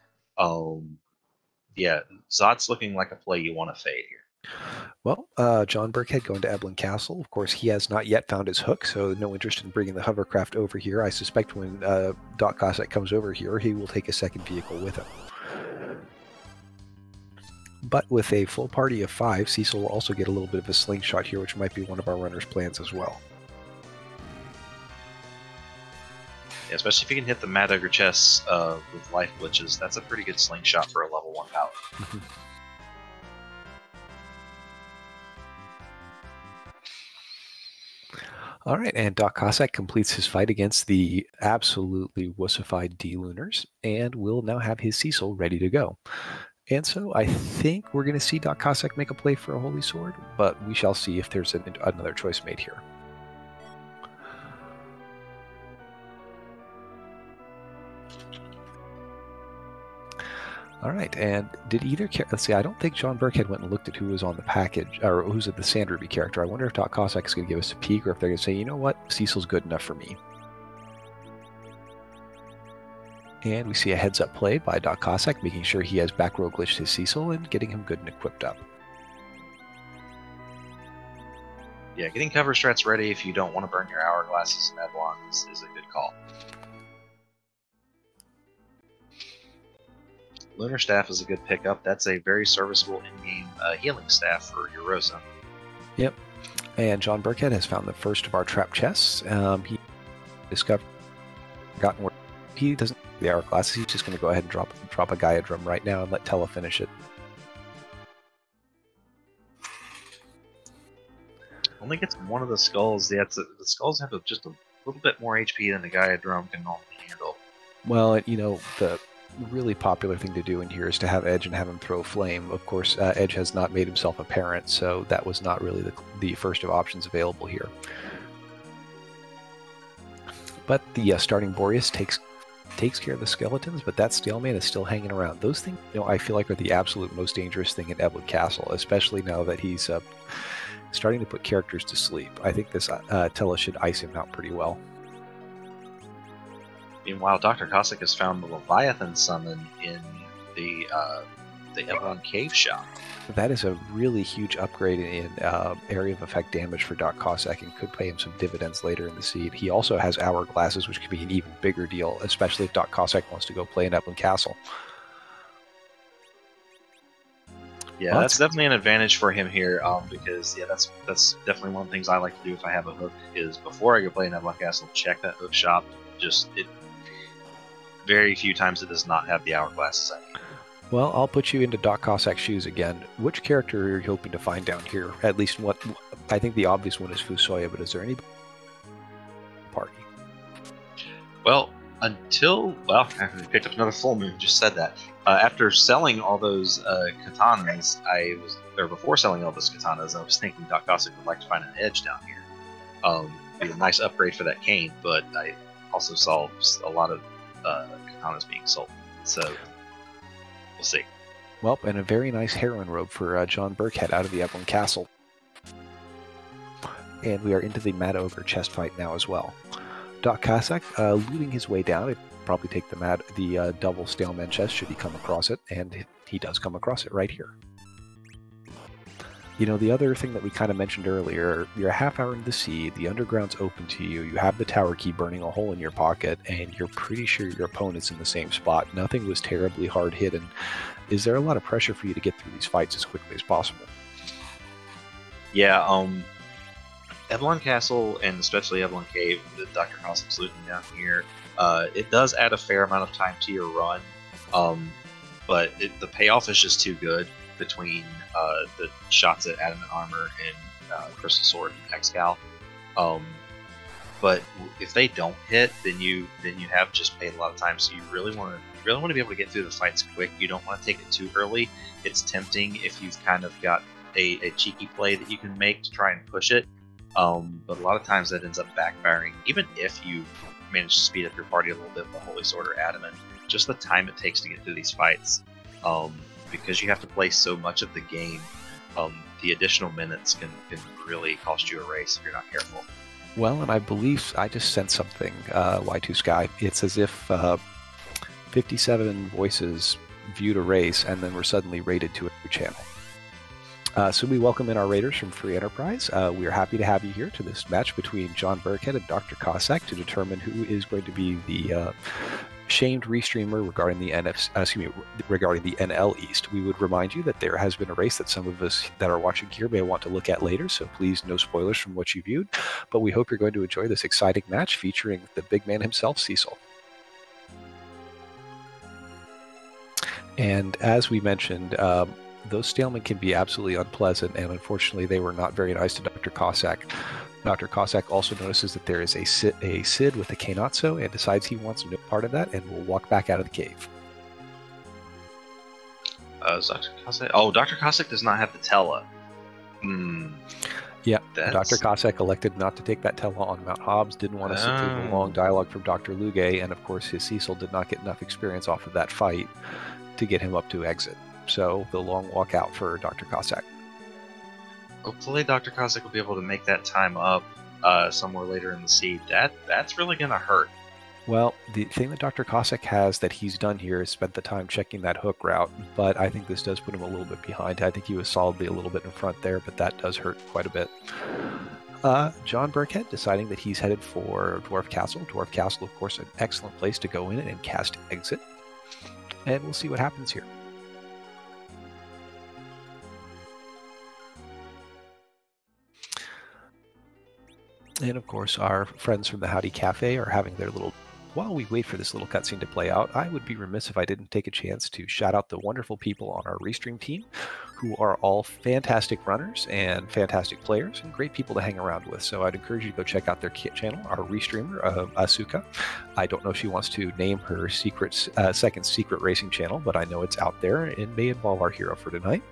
yeah, Zot's looking like a play you want to fade here. Well, John Burkhead going to Evelyn Castle. Of course, he has not yet found his hook, so no interest in bringing the hovercraft over here. I suspect when Doc Cossack comes over here, he will take a second vehicle with him. But with a full party of 5, Cecil will also get a little bit of a slingshot here, which might be one of our runners' plans as well. Yeah, especially if you can hit the Mad Ogre chests with life glitches, that's a pretty good slingshot for a level 1 power. All right, and Doc Cossack completes his fight against the absolutely wussified D-Lunars, and will now have his Cecil ready to go. And so I think we're going to see Doc Cossack make a play for a Holy Sword, but we shall see if there's another choice made here. All right, and did either let's see, I don't think John Burkhead went and looked at who was on the package, or who's at the Sand Ruby character. I wonder if Doc Cossack is going to give us a peek, or if they're going to say, you know what, Cecil's good enough for me. And we see a heads-up play by Doc Cossack, making sure he has back row glitched his Cecil and getting him good and equipped up. Yeah, getting cover strats ready if you don't want to burn your hourglasses and Evelyn is a good call. Lunar Staff is a good pickup. That's a very serviceable in-game healing staff for your Rosa. Yep. And John Burkhead has found the first of our trap chests. He gotten where he doesn't have the hourglasses. He's just going to go ahead and drop a Gaia drum right now and let Tella finish it. Only gets one of the skulls. Yeah, the skulls have just a little bit more HP than the Gaia drum can normally handle. Well, you know, the really popular thing to do in here is to have Edge and have him throw flame. Of course, Edge has not made himself apparent, so that was not really the first of options available here. But the starting Boreas takes care of the skeletons, but that Stalemate is still hanging around. Those things, you know, I feel like are the absolute most dangerous thing in Eblan Castle, especially now that he's starting to put characters to sleep. I think this Tella should ice him out pretty well. Meanwhile, Dr. Cossack has found the Leviathan summon in the Eblan Cave shop. That is a really huge upgrade in area of effect damage for Doc Cossack and could pay him some dividends later in the seed. He also has hourglasses, which could be an even bigger deal, especially if Doc Cossack wants to go play in Eblan Castle. Yeah, that's definitely an advantage for him here, because yeah, that's definitely one of the things I like to do if I have a hook is before I go play in Eblan Castle, check that hook shop. Very few times it does not have the hourglasses I need. Well, I'll put you into Doc Cossack's shoes again. Which character are you hoping to find down here? At least what I think the obvious one is Fusoya, but is there any party? Well, after we picked up another full moon, just said that. After selling all those katanas, before selling all those katanas, I was thinking Doc Cossack would like to find an Edge down here. Be a nice upgrade for that cane, but I also saw a lot of katanas being sold. So we'll see. Well, and a very nice heroine robe for John Burkhead out of the Eblan Castle. And we are into the Mad Ogre chest fight now as well. Doc Cossack looting his way down. He'd probably take the double Staleman chest should he come across it, and he does come across it right here. You know, the other thing that we kind of mentioned earlier, you're a half hour into the seed, the underground's open to you, you have the tower key burning a hole in your pocket, and you're pretty sure your opponent's in the same spot. Nothing was terribly hard hidden. Is there a lot of pressure for you to get through these fights as quickly as possible? Yeah, Eblan Castle, and especially Eblan Cave, that Dr. Cossack's looting down here, it does add a fair amount of time to your run, but the payoff is just too good between the shots at Adamant Armor and Crystal Sword and Excal. But if they don't hit, then you have just paid a lot of time. So you really want to be able to get through the fights quick. You don't want to take it too early. It's tempting if you've kind of got a cheeky play that you can make to try and push it. But a lot of times that ends up backfiring. Even if you manage to speed up your party a little bit with Holy Sword or Adamant, just the time it takes to get through these fights. Because you have to play so much of the game, the additional minutes can really cost you a race if you're not careful. Well, and I believe I just sent something, Y2 Sky. It's as if 57 voices viewed a race and then were suddenly rated to a new channel. So we welcome in our raiders from Free Enterprise. We are happy to have you here to this match between John Burkhead and Dr. Cossack to determine who is going to be the shamed restreamer regarding the NL East. We would remind you that there has been a race that some of us that are watching here may want to look at later, so please no spoilers from what you viewed. But we hope you're going to enjoy this exciting match featuring the big man himself, Cecil. And as we mentioned, those stalemates can be absolutely unpleasant, and unfortunately they were not very nice to Dr. Cossack. Dr. Cossack also notices that there is a Sid with a Kainatsu and decides he wants no part of that and will walk back out of the cave. Dr. Cossack? Oh, Dr. Cossack does not have the Tella. Yeah, Dr. Cossack elected not to take that Tella on Mount Hobbs, didn't want to sit through the long dialogue from Dr. Luge, and of course his Cecil did not get enough experience off of that fight to get him up to exit. So the long walk out for Dr. Cossack. Hopefully Dr. Cossack will be able to make that time up somewhere later in the seed. That's really going to hurt. Well, the thing that Dr. Cossack has that he's done here is spent the time checking that hook route, but I think this does put him a little bit behind. I think he was solidly a little bit in front there, but that does hurt quite a bit. John Burkhead deciding that he's headed for Dwarf Castle. Dwarf Castle, of course, an excellent place to go in and cast Exit. and we'll see what happens here. And of course, our friends from the Howdy Cafe are having their little... While we wait for this little cutscene to play out, I would be remiss if I didn't take a chance to shout out the wonderful people on our Restream team, who are all fantastic runners and fantastic players and great people to hang around with. So I'd encourage you to go check out their channel, our Restreamer, Asuka. I don't know if she wants to name her second secret racing channel, but I know it's out there and may involve our hero for tonight.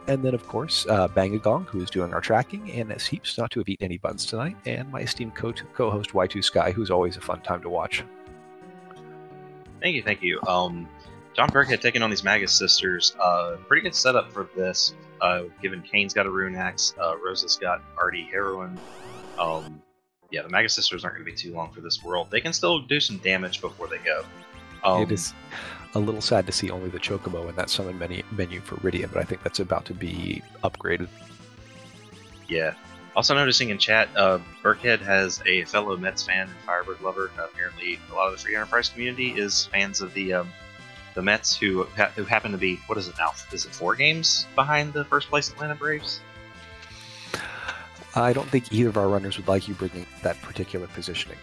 And then, of course, Bangagong, who is doing our tracking, and seems not to have eaten any buns tonight, and my esteemed co-host Y2 Sky, who's always a fun time to watch. Thank you, thank you. John Burkhead taking on these Magus sisters. Pretty good setup for this. Given Kane's got a rune axe, Rosa's got already heroin. Yeah, the Magus sisters aren't going to be too long for this world. They can still do some damage before they go. It is a little sad to see only the Chocobo in that summon menu for Rydia, but I think that's about to be upgraded. Yeah. Also noticing in chat, Burkhead has a fellow Mets fan and Firebird lover. Apparently, a lot of the Free Enterprise community is fans of the Mets, who happen to be, what is it now? Is it 4 games behind the first place Atlanta Braves? I don't think either of our runners would like you bringing that particular positioning.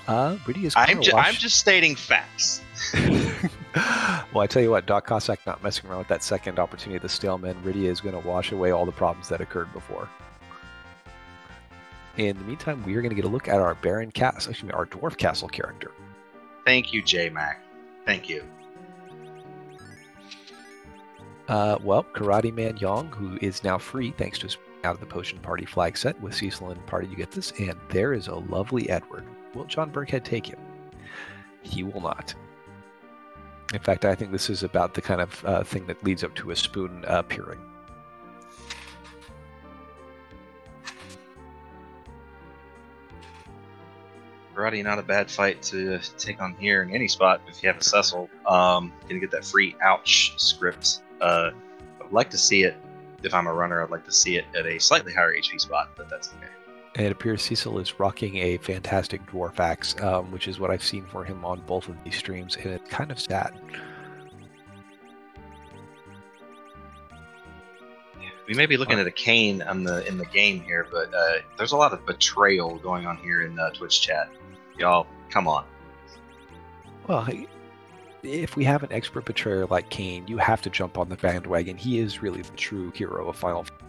Rydia's I'm just stating facts. Well, I tell you what, Doc Cossack not messing around with that second opportunity of the Staleman. Rydia is going to wash away all the problems that occurred before. In the meantime, we are going to get a look at our Baron Castle, excuse me, our Dwarf Castle character. Thank you, J-Mac. Thank you. Well, Karate Man Yong, who is now free thanks to his out of the Potion Party flag set with Cecil and Party, you get this, and there is a lovely Edward. Will John Burkhead take him? He will not. In fact, I think this is about the kind of thing that leads up to a spoon appearing. Karate, not a bad fight to take on here in any spot if you have a Cecil. Gonna get that free ouch script. I'd like to see it, if I'm a runner, I'd like to see it at a slightly higher HP spot, but that's okay. And it appears Cecil is rocking a fantastic Dwarf Axe, which is what I've seen for him on both of these streams, and it's kind of sad. We may be looking at a Kane in the game here, but there's a lot of betrayal going on here in Twitch chat. Y'all, come on. Well, if we have an expert betrayer like Kane, you have to jump on the bandwagon. He is really the true hero of Final Fantasy.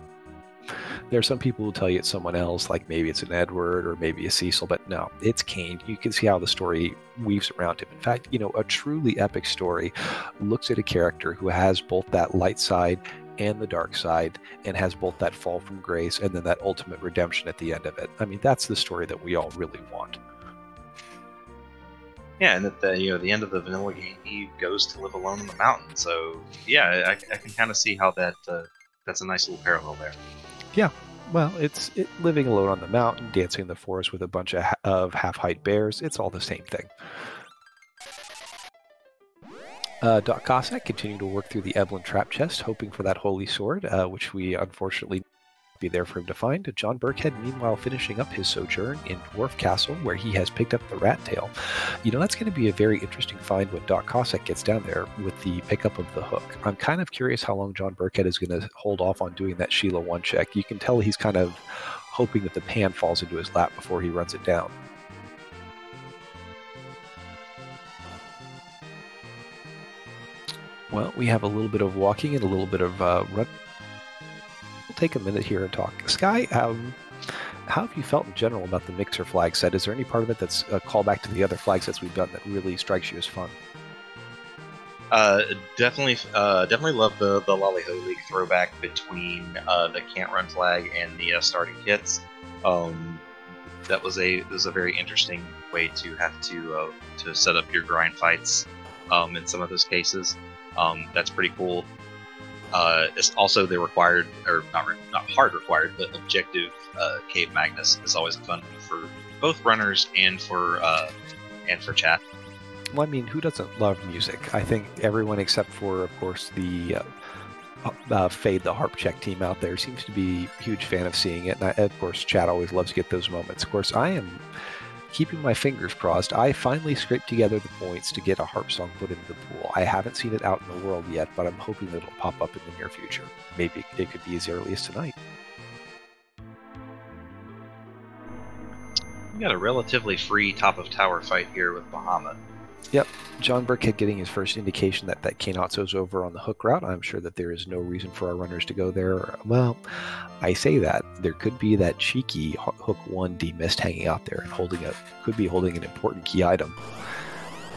There are some people who tell you it's someone else, like maybe it's an Edward or maybe a Cecil, but no, it's Kane. You can see how the story weaves around him. In fact, you know, a truly epic story looks at a character who has both that light side and the dark side, and has both that fall from grace and then that ultimate redemption at the end of it. I mean, that's the story that we all really want. Yeah, and at the the end of the vanilla game, he goes to live alone in the mountain. So yeah, I can kind of see how that's a nice little parallel there. Yeah, well, it's living alone on the mountain, dancing in the forest with a bunch of half-height bears. It's all the same thing. Doc Cossack continuing to work through the Evelyn trap chest, hoping for that holy sword, which we unfortunately be there for him to find. John Burkhead, meanwhile, finishing up his sojourn in Dwarf Castle, where he has picked up the rat tail. You know, that's going to be a very interesting find when Doc Cossack gets down there with the pickup of the hook. I'm kind of curious how long John Burkhead is going to hold off on doing that Sheila 1 check. You can tell he's kind of hoping that the pan falls into his lap before he runs it down. Well, we have a little bit of walking and a little bit of run. We'll take a minute here and talk. Sky, how have you felt in general about the Mixer flag set? Is there any part of it that's a callback to the other flag sets we've done that really strikes you as fun? Definitely love the Lolly Ho League throwback between the Can't Run flag and the starting kits. That was a very interesting way to have to set up your grind fights in some of those cases. That's pretty cool. It's also the required, or not hard required, but objective Cave Magnus is always fun for both runners and for chat. Well, I mean, who doesn't love music? I think everyone except for, of course, the Fade the Harp Check team out there seems to be a huge fan of seeing it. And of course, chat always loves to get those moments. Of course, I am keeping my fingers crossed, I finally scraped together the points to get a harp song put into the pool. I haven't seen it out in the world yet, but I'm hoping that it'll pop up in the near future. Maybe it could be as early as tonight. We got a relatively free top of tower fight here with Bahamut. Yep, John Burkhead getting his first indication that Kainatsu's over on the hook route. I'm sure that there is no reason for our runners to go there. Well, I say that. There could be that cheeky hook 1 demist hanging out there and could be holding an important key item.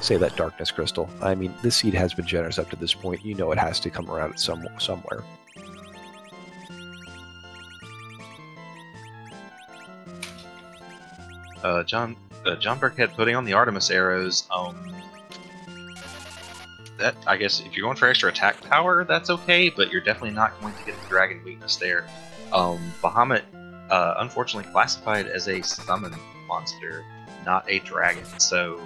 Say that Darkness Crystal. I mean, this seed has been generous up to this point. You know it has to come around at somewhere. John Burkhead putting on the Artemis arrows. That, I guess, if you're going for extra attack power, that's okay, but you're definitely not going to get the dragon weakness there. Bahamut, unfortunately, classified as a summon monster, not a dragon. So,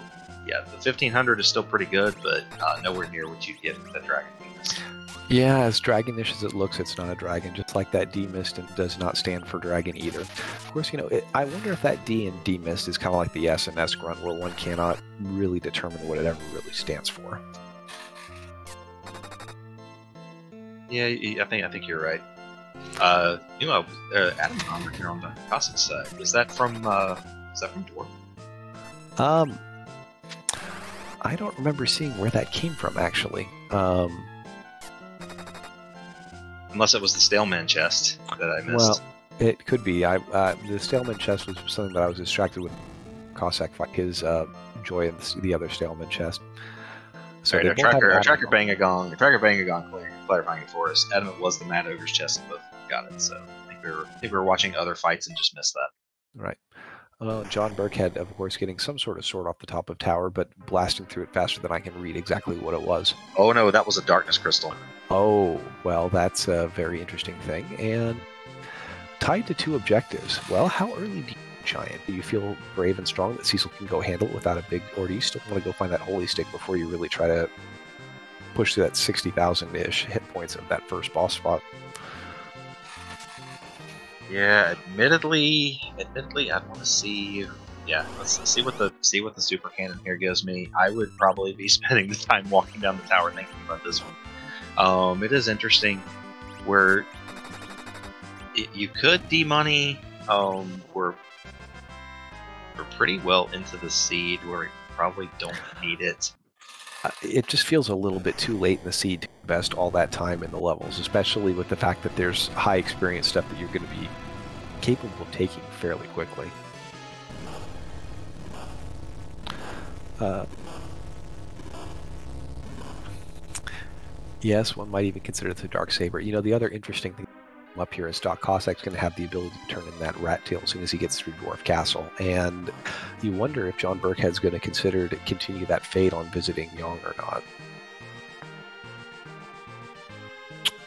yeah, the 1500 is still pretty good, but nowhere near what you'd get with the dragon weakness. Yeah, as dragonish as it looks, it's not a dragon, just like that D-Mist and does not stand for dragon either. Of course, I wonder if that D in D-Mist is kind of like the S and S grunt, where one cannot really determine what it ever really stands for. Yeah, I think you're right. Adam Bomber here on the Cossack side. Is that from Dwarf? I don't remember seeing where that came from, actually. Unless it was the Staleman chest that I missed. Well, it could be. The Staleman chest was something that I was distracted with. Cossack fight his joy in the other Staleman chest. So right, our tracker Bangagong clarifying it for us. Adamant was the Mad Ogre's chest, and both got it. So I think we were watching other fights and just missed that. Right. John Burkhead, of course, getting some sort of sword off the top of tower, but blasting through it faster than I can read exactly what it was. Oh no, that was a Darkness Crystal. Oh, well, that's a very interesting thing. And tied to 2 objectives. Well, how early do you Giant? Do you feel brave and strong that Cecil can go handle it without a big, or do you still want to go find that Holy Stick before you really try to push to that 60,000-ish hit points of that first boss spot? Yeah, admittedly, I'd want to see. Yeah, let's see what the super cannon here gives me. I would probably be spending the time walking down the tower thinking about this one. It is interesting where you could demoney. We're pretty well into the seed where we probably don't need it. It just feels a little bit too late in the seed to invest all that time in the levels, especially with the fact that there's high experience stuff that you're going to be capable of taking fairly quickly. Yes, one might even consider the Darksaber. The other interesting thing up here is Doc Cossack's going to have the ability to turn in that rat tail as soon as he gets through Dwarf Castle, and you wonder if John Burkhead's going to consider to continue that fate on visiting Yong or not.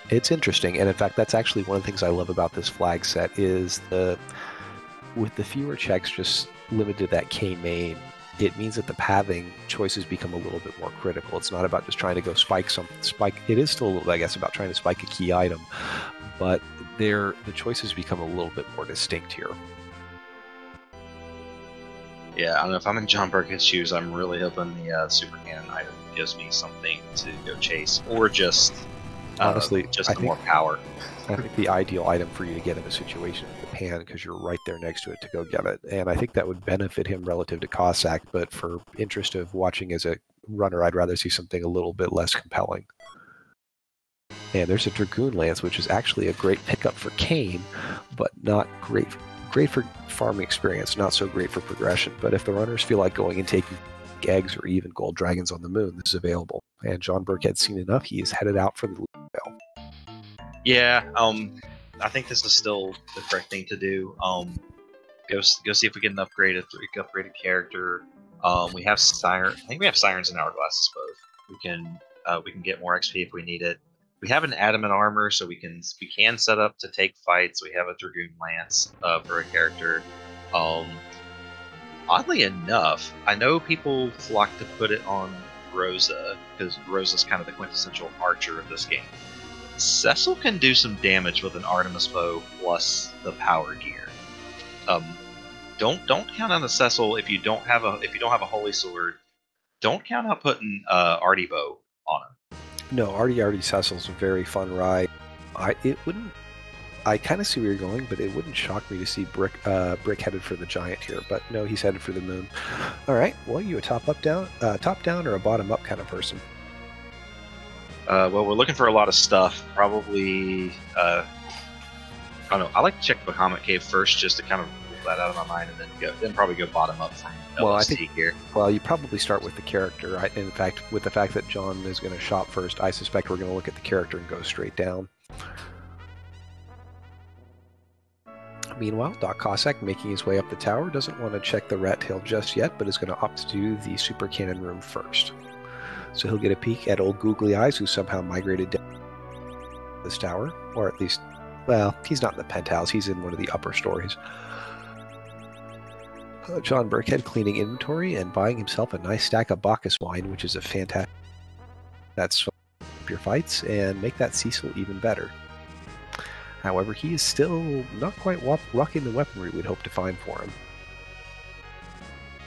It's interesting, and in fact, that's actually one of the things I love about this flag set is with the fewer checks just limited to that K main, it means that the pathing choices become a little bit more critical. It's not about just trying to go spike. It is still a little bit, I guess, about trying to spike a key item, but the choices become a little bit more distinct here. Yeah, I don't know, if I'm in John Burkett's shoes, I'm really hoping the super cannon item gives me something to go chase, or just honestly, more power. I think the ideal item for you to get in a situation is the pan, because you're right there next to it to go get it, and I think that would benefit him relative to Cossack. But for interest of watching as a runner, I'd rather see something a little bit less compelling. And there's a Dragoon Lance, which is actually a great pickup for Kain, but not great for farming experience, not so great for progression. But if the runners feel like going and taking eggs or even gold dragons on the moon, this is available. And John Burkhead's seen enough; he is headed out for the Bell. Yeah, I think this is still the correct thing to do. Go see if we get an upgraded character. We have Siren. I think we have Sirens in Hourglasses both. We can get more XP if we need it. We have an Adamant armor, so we can set up to take fights. We have a Dragoon Lance for a character. Oddly enough, I know people flock to put it on Rosa, because Rosa's kind of the quintessential archer of this game. Cecil can do some damage with an Artemis bow plus the power gear. don't count on the Cecil if you don't have a holy sword. Don't count on putting Artie Bow on him. No, Artie Cecil's a very fun ride. I kind of see where you're going, but it wouldn't shock me to see Brick headed for the giant here. But no, he's headed for the moon. All right. Well, you a top down, or a bottom up kind of person? Well, we're looking for a lot of stuff. Probably, I don't know. I like to check Bahamut Cave first, just to kind of rule that out of my mind, and then probably go bottom up from LST here. Well, you probably start with the character. In fact, with the fact that John is going to shop first, I suspect we're going to look at the character and go straight down. Meanwhile, Doc Cossack, making his way up the tower, doesn't want to check the rat tail just yet, but is going to opt to do the super cannon room first. So he'll get a peek at old Googly Eyes, who somehow migrated down this tower, or at least, well, he's not in the penthouse, he's in one of the upper stories. John Burkhead cleaning inventory and buying himself a nice stack of Bacchus wine, which is a fantastic... That's your fights and make that Cecil even better. However, he is still not quite rocking the weaponry we'd hope to find for him.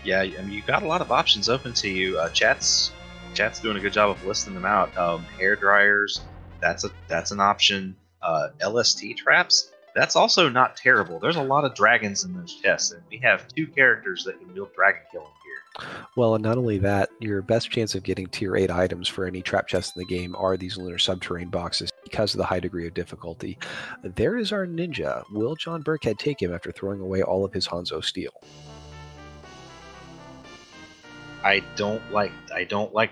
Yeah, I mean, you've got a lot of options open to you. Chat's doing a good job of listing them out. Hair dryers, that's an option. LST traps, that's also not terrible. There's a lot of dragons in those chests, and we have 2 characters that can build dragon killing here. Well, and not only that, your best chance of getting tier 8 items for any trap chests in the game are these lunar subterranean boxes because of the high degree of difficulty. There is our ninja. Will John Burkhead take him after throwing away all of his Hanzo steel? I don't like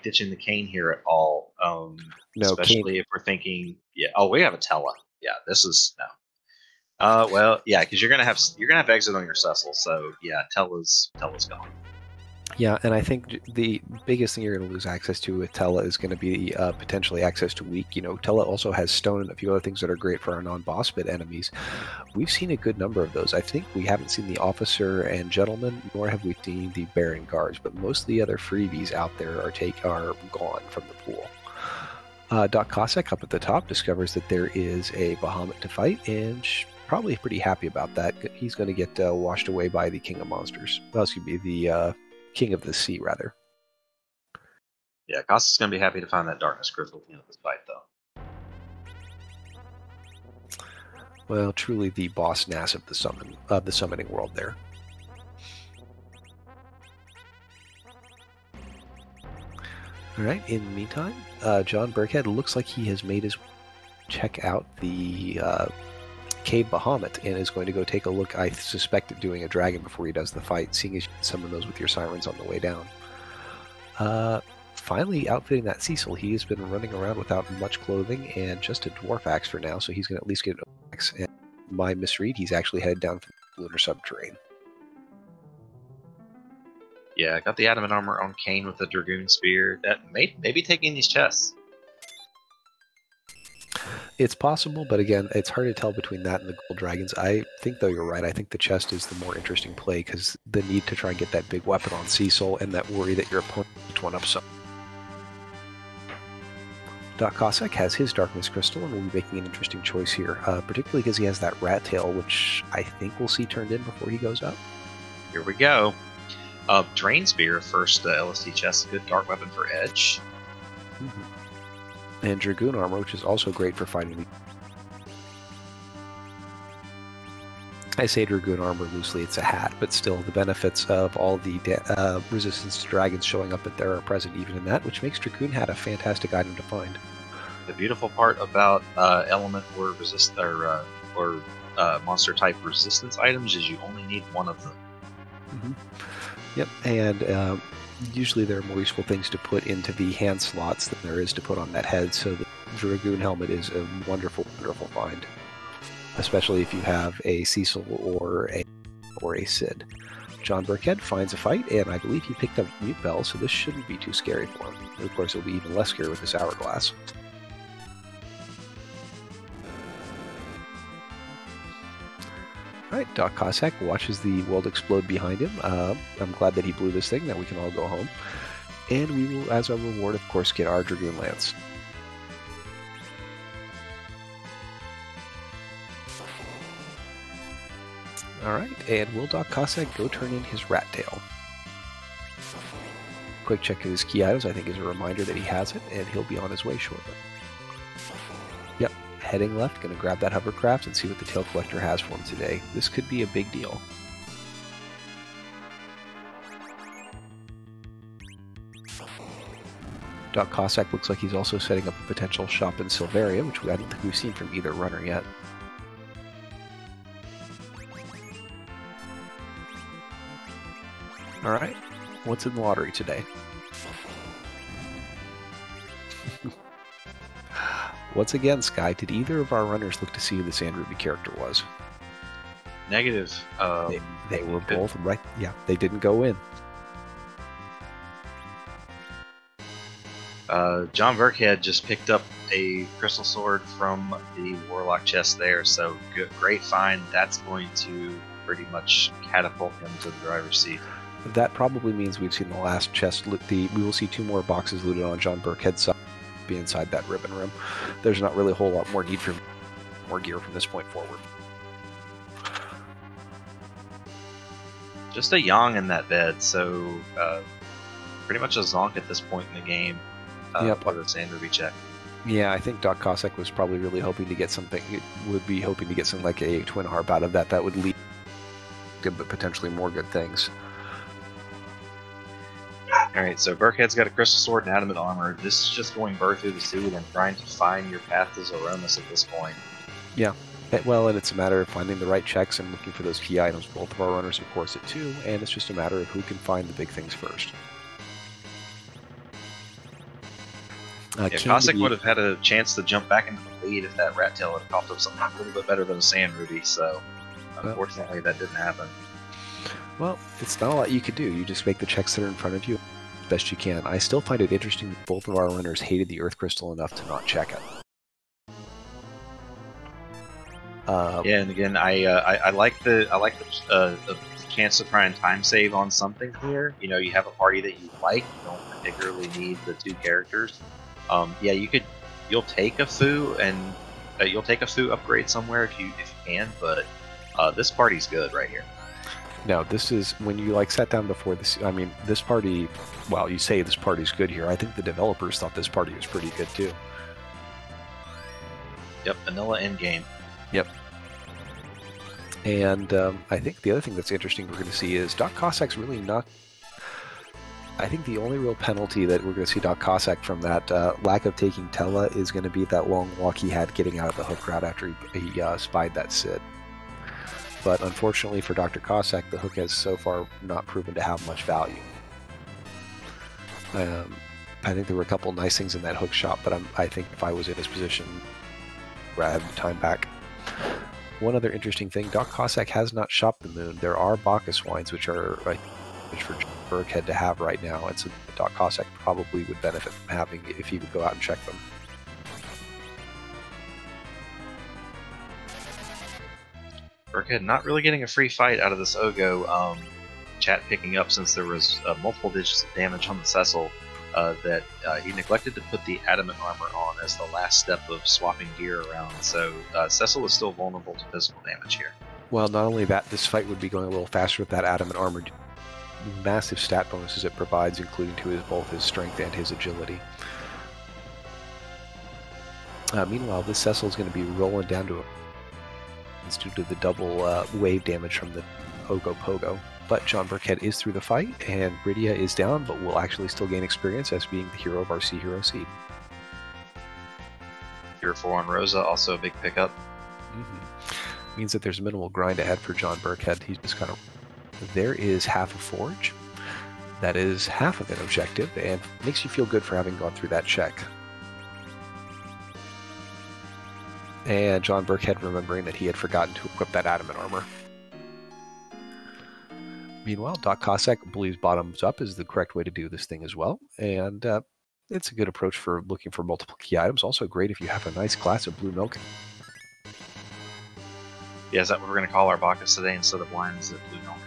ditching the cane here at all. No, especially if we're thinking, yeah. Oh, we have a Tella. Yeah, this is no. Well, yeah, because you're gonna have exit on your Cecil, so yeah, Tella's gone. Yeah, and I think the biggest thing you're going to lose access to with Tella is going to be potentially access to weak. You know, Tella also has stone and a few other things that are great for our non-boss bit enemies. We've seen a good number of those. I think we haven't seen the Officer and Gentleman, nor have we seen the Baron Guards, but most of the other freebies out there are gone from the pool. Doc Cossack up at the top discovers that there is a Bahamut to fight, and probably pretty happy about that. He's going to get washed away by the King of Monsters. Well, excuse me, the King of the Sea, rather. Yeah, Costa's going to be happy to find that Darkness Crystal at the end of this fight, though. Well, truly the boss Nass of the summoning world there. All right, in the meantime, John Burkhead looks like he has made his check out the Cave Bahamut and is going to go take a look, I suspect, at doing a dragon before he does the fight, seeing as you can summon those with your sirens on the way down. Finally outfitting that Cecil. He has been running around without much clothing and just a dwarf axe for now, so he's going to at least get an axe. And by misread, he's actually headed down from the lunar subterranean. Yeah, got the adamant armor on Kane with the Dragoon Spear. That maybe taking these chests. It's possible, but again, it's hard to tell between that and the Gold Dragons. I think, though, you're right. I think the chest is the more interesting play because the need to try and get that big weapon on Cecil and that worry that your opponent will one up some. Doc Cossack has his Darkness Crystal and will be making an interesting choice here, particularly because he has that rat tail, which I think we'll see turned in before he goes up. Here we go. Drain Spear, first LST chest, a good dark weapon for Edge. Mm-hmm. And Dragoon Armor, which is also great for fighting the... I say Dragoon Armor loosely, it's a hat, but still the benefits of all the resistance to dragons showing up there are present even in that, which makes Dragoon Hat a fantastic item to find. The beautiful part about element or monster type resistance items is you only need one of them. Mm-hmm. Yep, and usually there are more useful things to put into the hand slots than there is to put on that head, so the Dragoon Helmet is a wonderful, wonderful find. Especially if you have a Cecil or a Cid. John Burkhead finds a fight, and I believe he picked up Mute Bell, so this shouldn't be too scary for him. And of course, it'll be even less scary with this Hourglass. Alright, Doc Cossack watches the world explode behind him. I'm glad that he blew this thing, that we can all go home. And we will, as our reward, of course, get our Dragoon Lance. Alright, and will Doc Cossack go turn in his Rat Tail? Quick check of his key items, I think, is a reminder that he has it, and he'll be on his way shortly. Yep, heading left, gonna grab that hovercraft and see what the Tail Collector has for him today. This could be a big deal. Doc Cossack looks like he's also setting up a potential shop in Silveria, which I don't think we've seen from either runner yet. Alright, what's in the lottery today? Once again, Sky, did either of our runners look to see who the Sand Ruby character was? Negative. They were both right. Yeah, they didn't go in. John Burkhead just picked up a crystal sword from the Warlock chest there, so great find. That's going to pretty much catapult him to the driver's seat. That probably means we've seen the last chest. We will see 2 more boxes looted on John Burkhead's side, be inside that ribbon room. There's not really a whole lot more need for more gear from this point forward. Just a Yang in that bed, so pretty much a Zonk at this point in the game. Yep. For the Sand Ruby check. Yeah, I think Doc Cossack was probably really hoping to get something. Would be hoping to get something like a Twin Harp out of that. That would lead to potentially more good things. Alright, so Burkhead's got a crystal sword and adamant armor. This is just going burr through the suit and trying to find your path to Zoromus at this point. Yeah. Well, and it's a matter of finding the right checks and looking for those key items. Both of our runners, of course, at 2, and it's just a matter of who can find the big things first. Cossack would have had a chance to jump back into the lead if that Rat Tail had popped up something a little bit better than a Sand Ruby, so unfortunately that didn't happen. Well, it's not a lot you could do. You just make the checks that are in front of you as best you can. I still find it interesting that both of our runners hated the Earth Crystal enough to not check it. Yeah, and again, I like the chance to try and time save on something here. You know, you have a party that you like, you don't particularly need the 2 characters. Yeah, you'll take a Fu and you'll take a Fu upgrade somewhere if you can, but this party's good right here. No, this is when you sat down before this. I mean, this party. Well, you say this party's good here. I think the developers thought this party was pretty good too. Yep, vanilla endgame. Yep. And I think the other thing that's interesting we're going to see is Doc Cossack's really not. I think the only real penalty that we're going to see Doc Cossack from that lack of taking Tella is going to be that long walk he had getting out of the hook route after he spied that Sid. But unfortunately for Dr. Cossack, the hook has so far not proven to have much value. I think there were a couple nice things in that hook shop, but I think if I was in his position, I'd have time back. One other interesting thing, Doc Cossack has not shopped the moon. There are Bacchus wines, which are for Burkhead to have right now, and so Doc Cossack probably would benefit from having if he would go out and check them. Burkhead not really getting a free fight out of this Ogo. Chat picking up since there was multiple digits of damage on the Cecil that he neglected to put the adamant armor on as the last step of swapping gear around. So Cecil is still vulnerable to physical damage here. Well, not only that, this fight would be going a little faster with that adamant armor. Massive stat bonuses it provides, including to both his strength and his agility. Meanwhile, this Cecil is going to be rolling down to it's due to the double wave damage from the Ogo Pogo. But John Burkhead is through the fight, and Rydia is down, but will actually still gain experience as being the hero of our Sea Hero seed. Hero 4 on Rosa, also a big pickup. Means that there's minimal grind ahead for John Burkhead. He's just kind of... There is half a forge. That is half of an objective, and makes you feel good for having gone through that check. And John Burkhead remembering that he had forgotten to equip that adamant armor. Meanwhile, Doc Cossack believes bottoms up is the correct way to do this thing as well, and it's a good approach for looking for multiple key items. Also great if you have a nice glass of blue milk. Yeah, is that what we're going to call our Bacchus today instead of wine? Is it blue milk?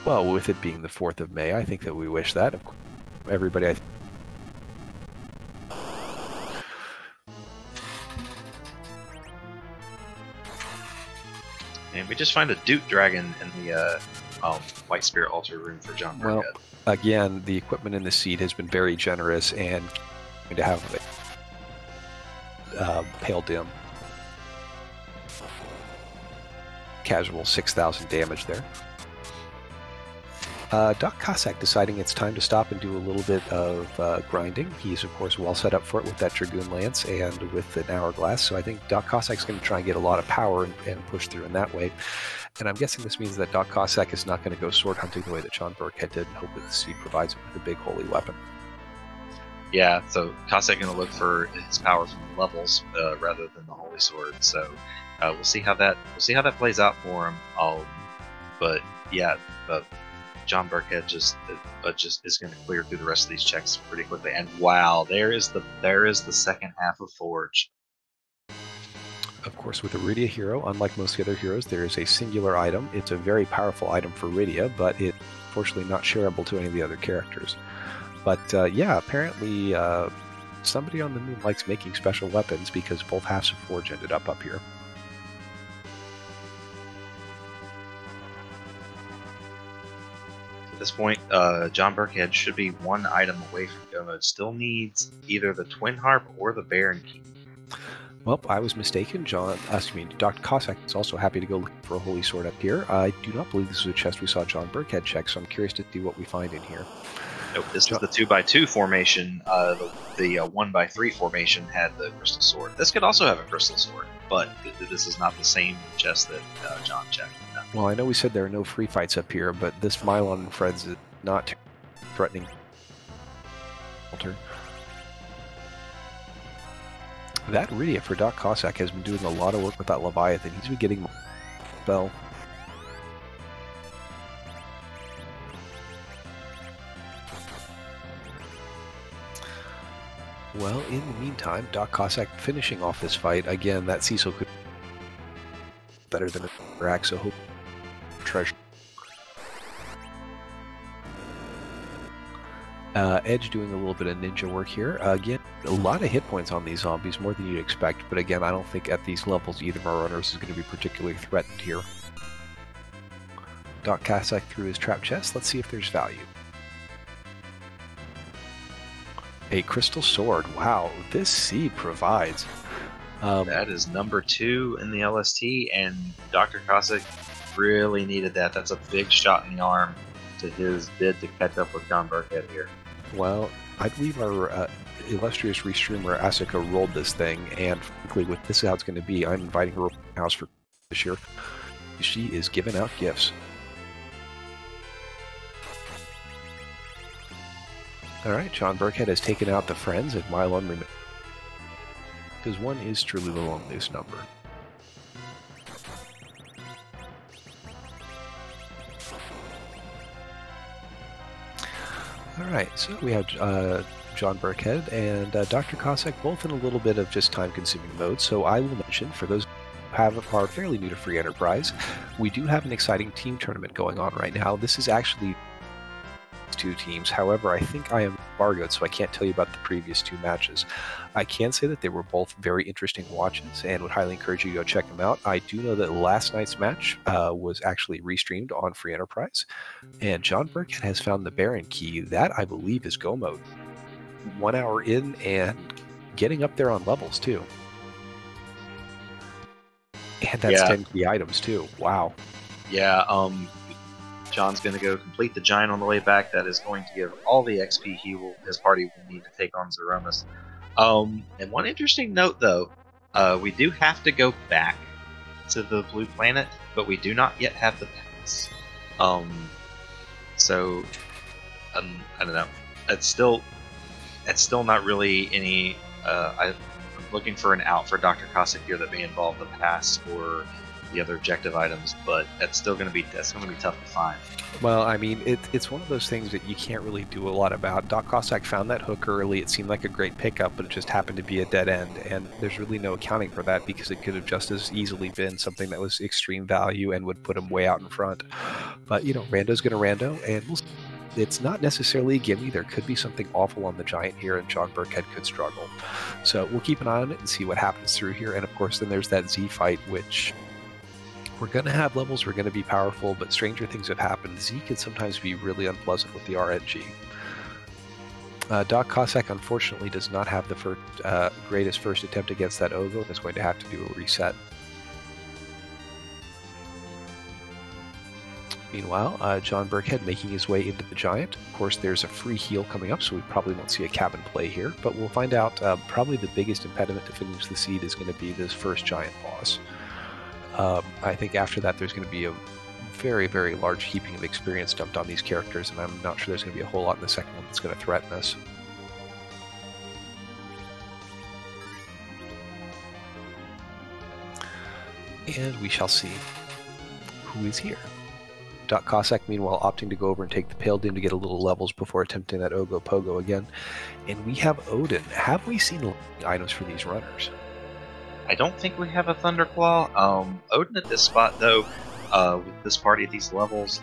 Well, with it being the 4th of May, I think that we wish that. Of course, everybody... And we just find a Duke Dragon in the White Spirit Altar room for John Burkhead. Well, again, the equipment in the seat has been very generous and going to have a Pale Dim. Casual 6,000 damage there. Doc Cossack deciding it's time to stop and do a little bit of grinding. He's, of course, well set up for it with that Dragoon Lance and with an Hourglass, so I think Doc Cossack's going to try and get a lot of power and push through in that way. And I'm guessing this means that Doc Cossack is not going to go sword hunting the way that John Burkhead did and hope that the seed provides him with a big holy weapon. Yeah, so Cossack going to look for his power from the levels rather than the holy sword. So we'll see how that plays out for him. But yeah, John Burkhead just is going to clear through the rest of these checks pretty quickly. And wow, there is the second half of Forge. Of course, with Iridia Hero, unlike most of the other heroes, there is a singular item. It's a very powerful item for Iridia, but it's unfortunately not shareable to any of the other characters. But yeah, apparently somebody on the moon likes making special weapons because both halves of Forge ended up here. At this point, John Burkhead should be one item away from go mode. Still needs either the Twin Harp or the Baron Key. Well, I was mistaken. Dr. Cossack is also happy to go looking for a holy sword up here. I do not believe this is a chest we saw John Burkhead check, so I'm curious to see what we find in here. Nope, this is the 2x2 formation. The 1x3 formation had the crystal sword. This could also have a crystal sword, but this is not the same chest that John checked. No. Well, I know we said there are no free fights up here, but this Mylon and Friends is not threatening. That Iridia for Doc Cossack has been doing a lot of work with that Leviathan. He's been getting spell. Well, in the meantime, Doc Cossack finishing off this fight. Again, that Cecil could be better than a rack, so hope treasure. Edge doing a little bit of ninja work here. Again, a lot of hit points on these zombies, more than you'd expect, but again, I don't think at these levels either of our runners is going to be particularly threatened here. Doc Cossack through his trap chest. Let's see if there's value. A crystal sword. Wow, this seed provides. That is number 2 in the LST, and Dr. Cossack really needed that. That's a big shot in the arm to his bid to catch up with John Burkhead here. Well, I believe our illustrious restreamer Asuka rolled this thing, and frankly, with this is how it's going to be, I'm inviting her to the house for this year. She is giving out gifts. Alright, John Burkhead has taken out the Friends, and Mylon remains. Because one is truly the loneliest number. Alright, so we have John Burkhead and Dr. Cossack both in a little bit of just time-consuming mode, so I will mention, for those who are fairly new to Free Enterprise, we do have an exciting team tournament going on right now. This is actually 2 teams. However, I think I am embargoed, so I can't tell you about the previous 2 matches. I can say that they were both very interesting watches and would highly encourage you to go check them out. I do know that last night's match was actually restreamed on Free Enterprise, and John Burkhead has found the Baron Key. That, I believe, is Go Mode. 1 hour in and getting up there on levels, too. And that's 10 key items, too. Wow. Yeah, John's going to go complete the Giant on the way back. That is going to give all the XP his party will need to take on Zeromus. And one interesting note, though, we do have to go back to the blue planet, but we do not yet have the pass. So, I don't know. It's still not really any. I'm looking for an out for Dr. Cossack here that may involve the pass or the other objective items, but that's going to be tough to find. Well, I mean, it's one of those things that you can't really do a lot about. Doc Cossack found that hook early. It seemed like a great pickup, but it just happened to be a dead end, and there's really no accounting for that because it could have just as easily been something that was extreme value and would put him way out in front. But, you know, rando's going to rando, and we'll see. It's not necessarily a gimme. There could be something awful on the Giant here, and John Burkhead could struggle. So we'll keep an eye on it and see what happens through here. And, of course, then there's that Z fight, which We're going to have levels, we're going to be powerful, but stranger things have happened. Z can sometimes be really unpleasant with the RNG. Doc Cossack unfortunately does not have the greatest first attempt against that Ogo and is going to have to do a reset. Meanwhile, John Burkhead making his way into the Giant. Of course, there's a free heal coming up, so we probably won't see a cabin play here, but we'll find out probably the biggest impediment to finish the seed is going to be this first Giant boss. I think after that there's going to be a very, very large heaping of experience dumped on these characters, and I'm not sure there's going to be a whole lot in the second one that's going to threaten us. And we shall see who is here. Doc Cossack, meanwhile, opting to go over and take the Pale Dim to get a little levels before attempting that Ogo Pogo again. And we have Odin. Have we seen items for these runners? I don't think we have a Thunderclaw. Odin at this spot, though, with this party at these levels,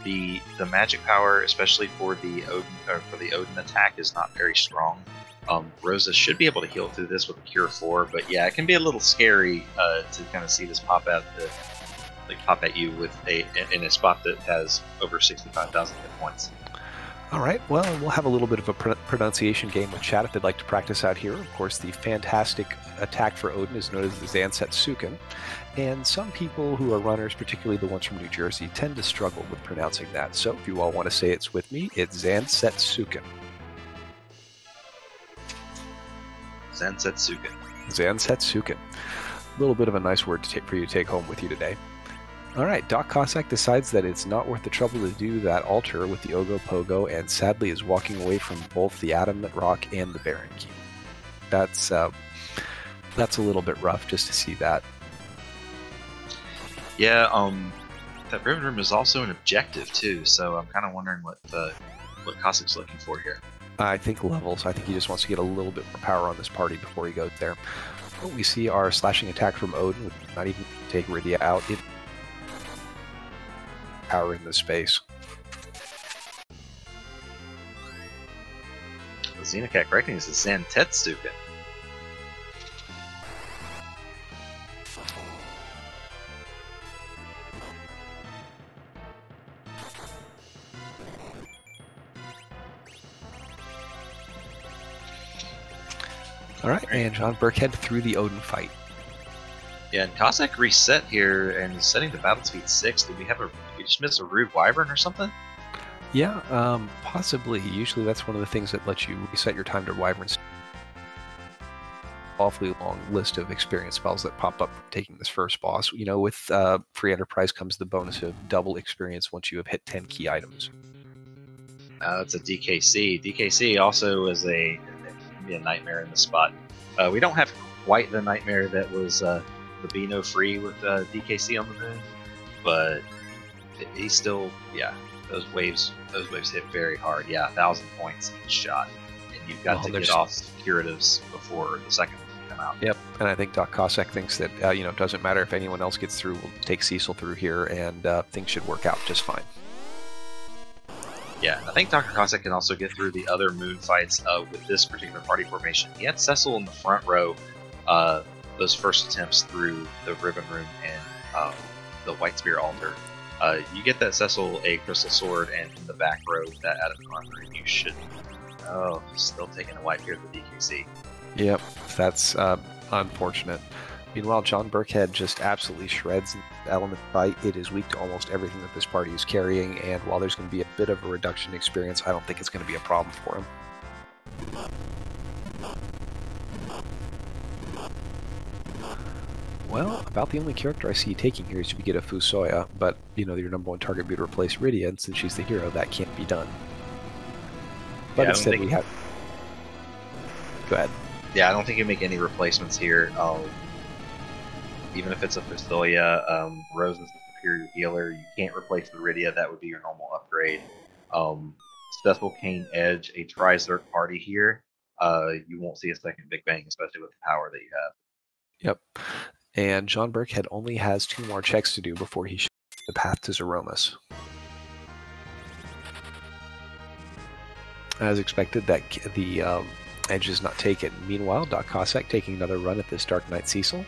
the magic power, especially for the Odin attack, is not very strong. Rosa should be able to heal through this with a Cure 4, but yeah, it can be a little scary to kind of see this pop at you with in a spot that has over 65,000 hit points. All right, well, we'll have a little bit of a pronunciation game with chat if they'd like to practice out here. Of course, the fantastic attack for Odin is known as the Zansetsuken, and some people who are runners, particularly the ones from New Jersey, tend to struggle with pronouncing that. So if you all want to say it with me, it's Zansetsuken. Zansetsuken. Zansetsuken. A little bit of a nice word for you to take home with you today. All right, Doc Cossack decides that it's not worth the trouble to do that altar with the Ogo Pogo, and sadly is walking away from both the Adamant Rock and the Baron Key. That's a little bit rough just to see that. Yeah, that Riven Room is also an objective too, so I'm kind of wondering what Cossack's looking for here. I think levels. I think he just wants to get a little bit more power on this party before he goes there. Well, we see our slashing attack from Odin, which not even take Rydia out. It power in this space. The Xenocat correcting is a Zantetsuken. All right, and John Burkhead through the Odin fight. Yeah, and Cossack reset here and is setting the battle speed 6. Did we just miss a Rude Wyvern or something? Yeah, possibly. Usually that's one of the things that lets you reset your time to Wyverns. Awfully long list of experience spells that pop up taking this first boss. You know, with Free Enterprise comes the bonus of double experience once you have hit 10 key items. That's a DKC. DKC also is can be a nightmare in the spot. We don't have quite the nightmare that was the Beano free with DKC on the moon, but he's still, yeah, those waves hit very hard. Yeah, 1,000 points each shot, and you've got to get off curatives before the second one can come out. Yep, and I think Doc Cossack thinks that it doesn't matter if anyone else gets through. We'll take Cecil through here, and things should work out just fine. Yeah, I think Dr. Cossack can also get through the other moon fights with this particular party formation. He had Cecil in the front row, those first attempts through the Riven Room and the White Spear Altar. You get that Cecil a Crystal Sword, and in the back row, that Adamant Armor, you should... Oh, still taking a wipe here at the DKC. Yep, that's unfortunate. Meanwhile, John Burkhead just absolutely shreds the element fight. It is weak to almost everything that this party is carrying, and while there's going to be a bit of a reduction in experience, I don't think it's going to be a problem for him. Well, about the only character I see taking here is Yukito Fusoya, but, your number one target would be to replace Rydia, and since she's the hero, that can't be done. But yeah, instead we have... Go ahead. Yeah, I don't think you make any replacements here. Even if it's a Fusoya, Rose is the superior healer. You can't replace the Rydia, that would be your normal upgrade. Cecil Kane Edge, a Tri-Zerk party here. You won't see a second Big Bang, especially with the power that you have. Yep. And John Burkhead only has 2 more checks to do before he shows the path to Zeromus. As expected, that the Edge is not taken. Meanwhile, Doc Cossack taking another run at this Dark Knight Cecil,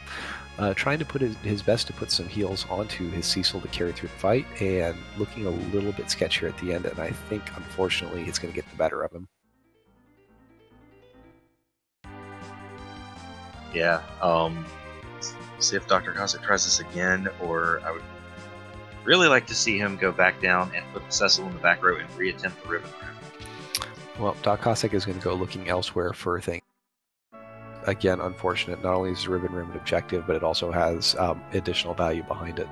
trying to put his best to put some heals onto his Cecil to carry through the fight, and looking a little bit sketchier at the end, and I think, unfortunately, it's going to get the better of him. Yeah, see if Dr. Cossack tries this again, or I would really like to see him go back down and put the Cecil in the back row and reattempt the Ribbon Room. Well, Doc Cossack is going to go looking elsewhere for things. Again, unfortunate. Not only is the Ribbon Room an objective, but it also has additional value behind it.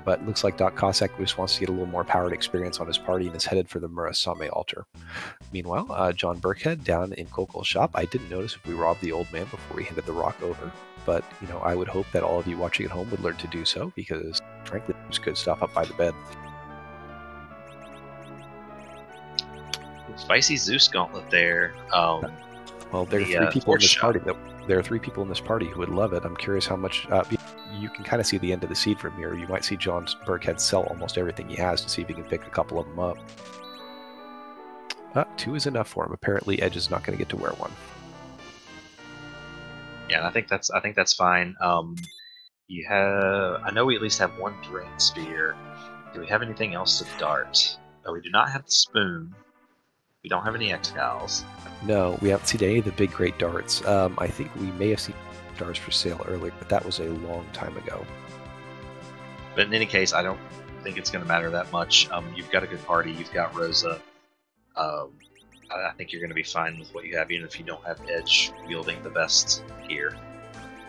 But it looks like Doc Cossack just wants to get a little more powered experience on his party and is headed for the Murasame altar. Meanwhile, John Burkhead down in Kokol's shop. I didn't notice if we robbed the old man before we handed the rock over. But, I would hope that all of you watching at home would learn to do so, because, frankly, there's good stuff up by the bed. Spicy Zeus Gauntlet there. Well, there are three people in this party. There are 3 people in this party who would love it. I'm curious how much... you can kind of see the end of the seed from here. You might see John Burkhead sell almost everything he has to see if he can pick a couple of them up. 2 is enough for him. Apparently, Edge is not going to get to wear one. Yeah, I think that's fine. You have... I know we at least have 1 Drain Spear. Do we have anything else to dart? Oh, we do not have the Spoon. We don't have any X-Cows. No, we haven't seen any of the big great darts. I think we may have seen darts for sale earlier, but that was a long time ago. But in any case, I don't think it's going to matter that much. You've got a good party. You've got Rosa. I think you're going to be fine with what you have, even if you don't have Edge wielding the best gear.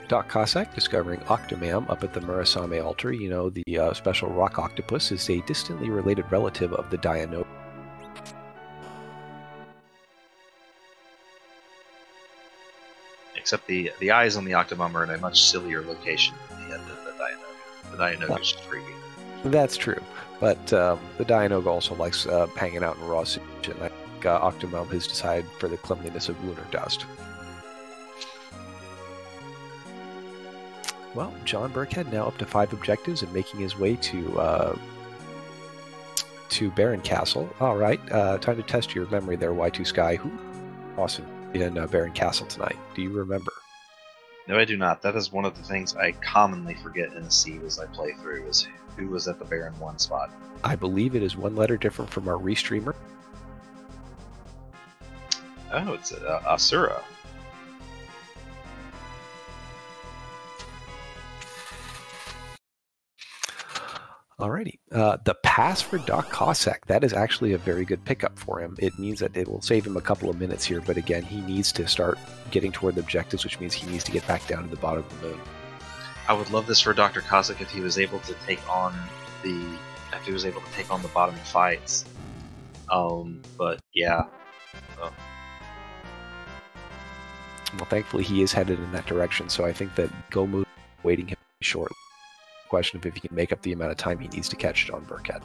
Doc Cossack discovering Octomam up at the Murasame altar. The special rock octopus is a distantly related relative of the Dianoga. Except the eyes on the Octomom are in a much sillier location than the Dianoga. The Dianoga is just freaky. That's true, but the Dianoga also likes hanging out in raw sewage, and I think Octomom has decided for the cleanliness of lunar dust. Well, John Burkhead now up to 5 objectives and making his way to Baron Castle. All right, time to test your memory there, Y2 Sky. Who awesome in Baron Castle tonight? Do you remember? No, I do not. That is one of the things I commonly forget in a seed as I play through, is who was at the Baron 1 spot. I believe it is 1 letter different from our restreamer. Oh, it's Asura. Alrighty. The pass for Doc Cossack, that is actually a very good pickup for him. It means that it will save him a couple of minutes here, but again, he needs to start getting toward the objectives, which means he needs to get back down to the bottom of the moon. I would love this for Dr. Cossack if he was able to take on the bottom fights. But yeah. Well, thankfully he is headed in that direction, so I think that Gomu waiting him shortly. Question of if he can make up the amount of time he needs to catch John Burkhead.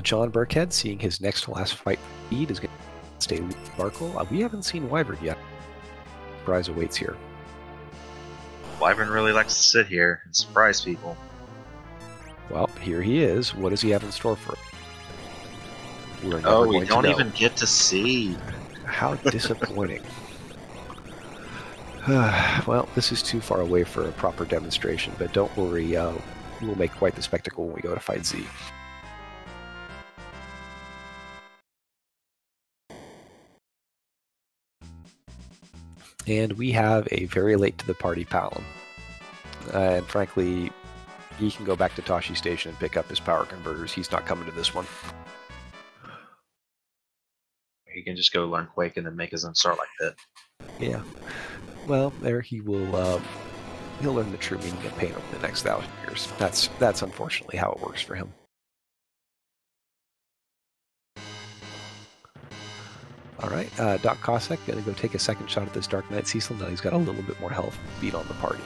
John Burkhead, seeing his next to last fight lead, is going to stay with Barkle. We haven't seen Wyvern yet. Surprise awaits here. Wyvern really likes to sit here and surprise people. Well, here he is. What does he have in store for him? We don't even get to see. How disappointing. Well, this is too far away for a proper demonstration, but don't worry, we'll make quite the spectacle when we go to fight Z. And we have a very late to the party Palom. And frankly, he can go back to Tashi Station and pick up his power converters. He's not coming to this one. He can just go learn Quake and then make his own Starlight Pit. Yeah. Well, there he will. He'll learn the true meaning of pain over the next 1,000 years. That's unfortunately how it works for him. All right, Doc Cossack going to go take a second shot at this Dark Knight Cecil. Now he's got a little bit more health beat on the party.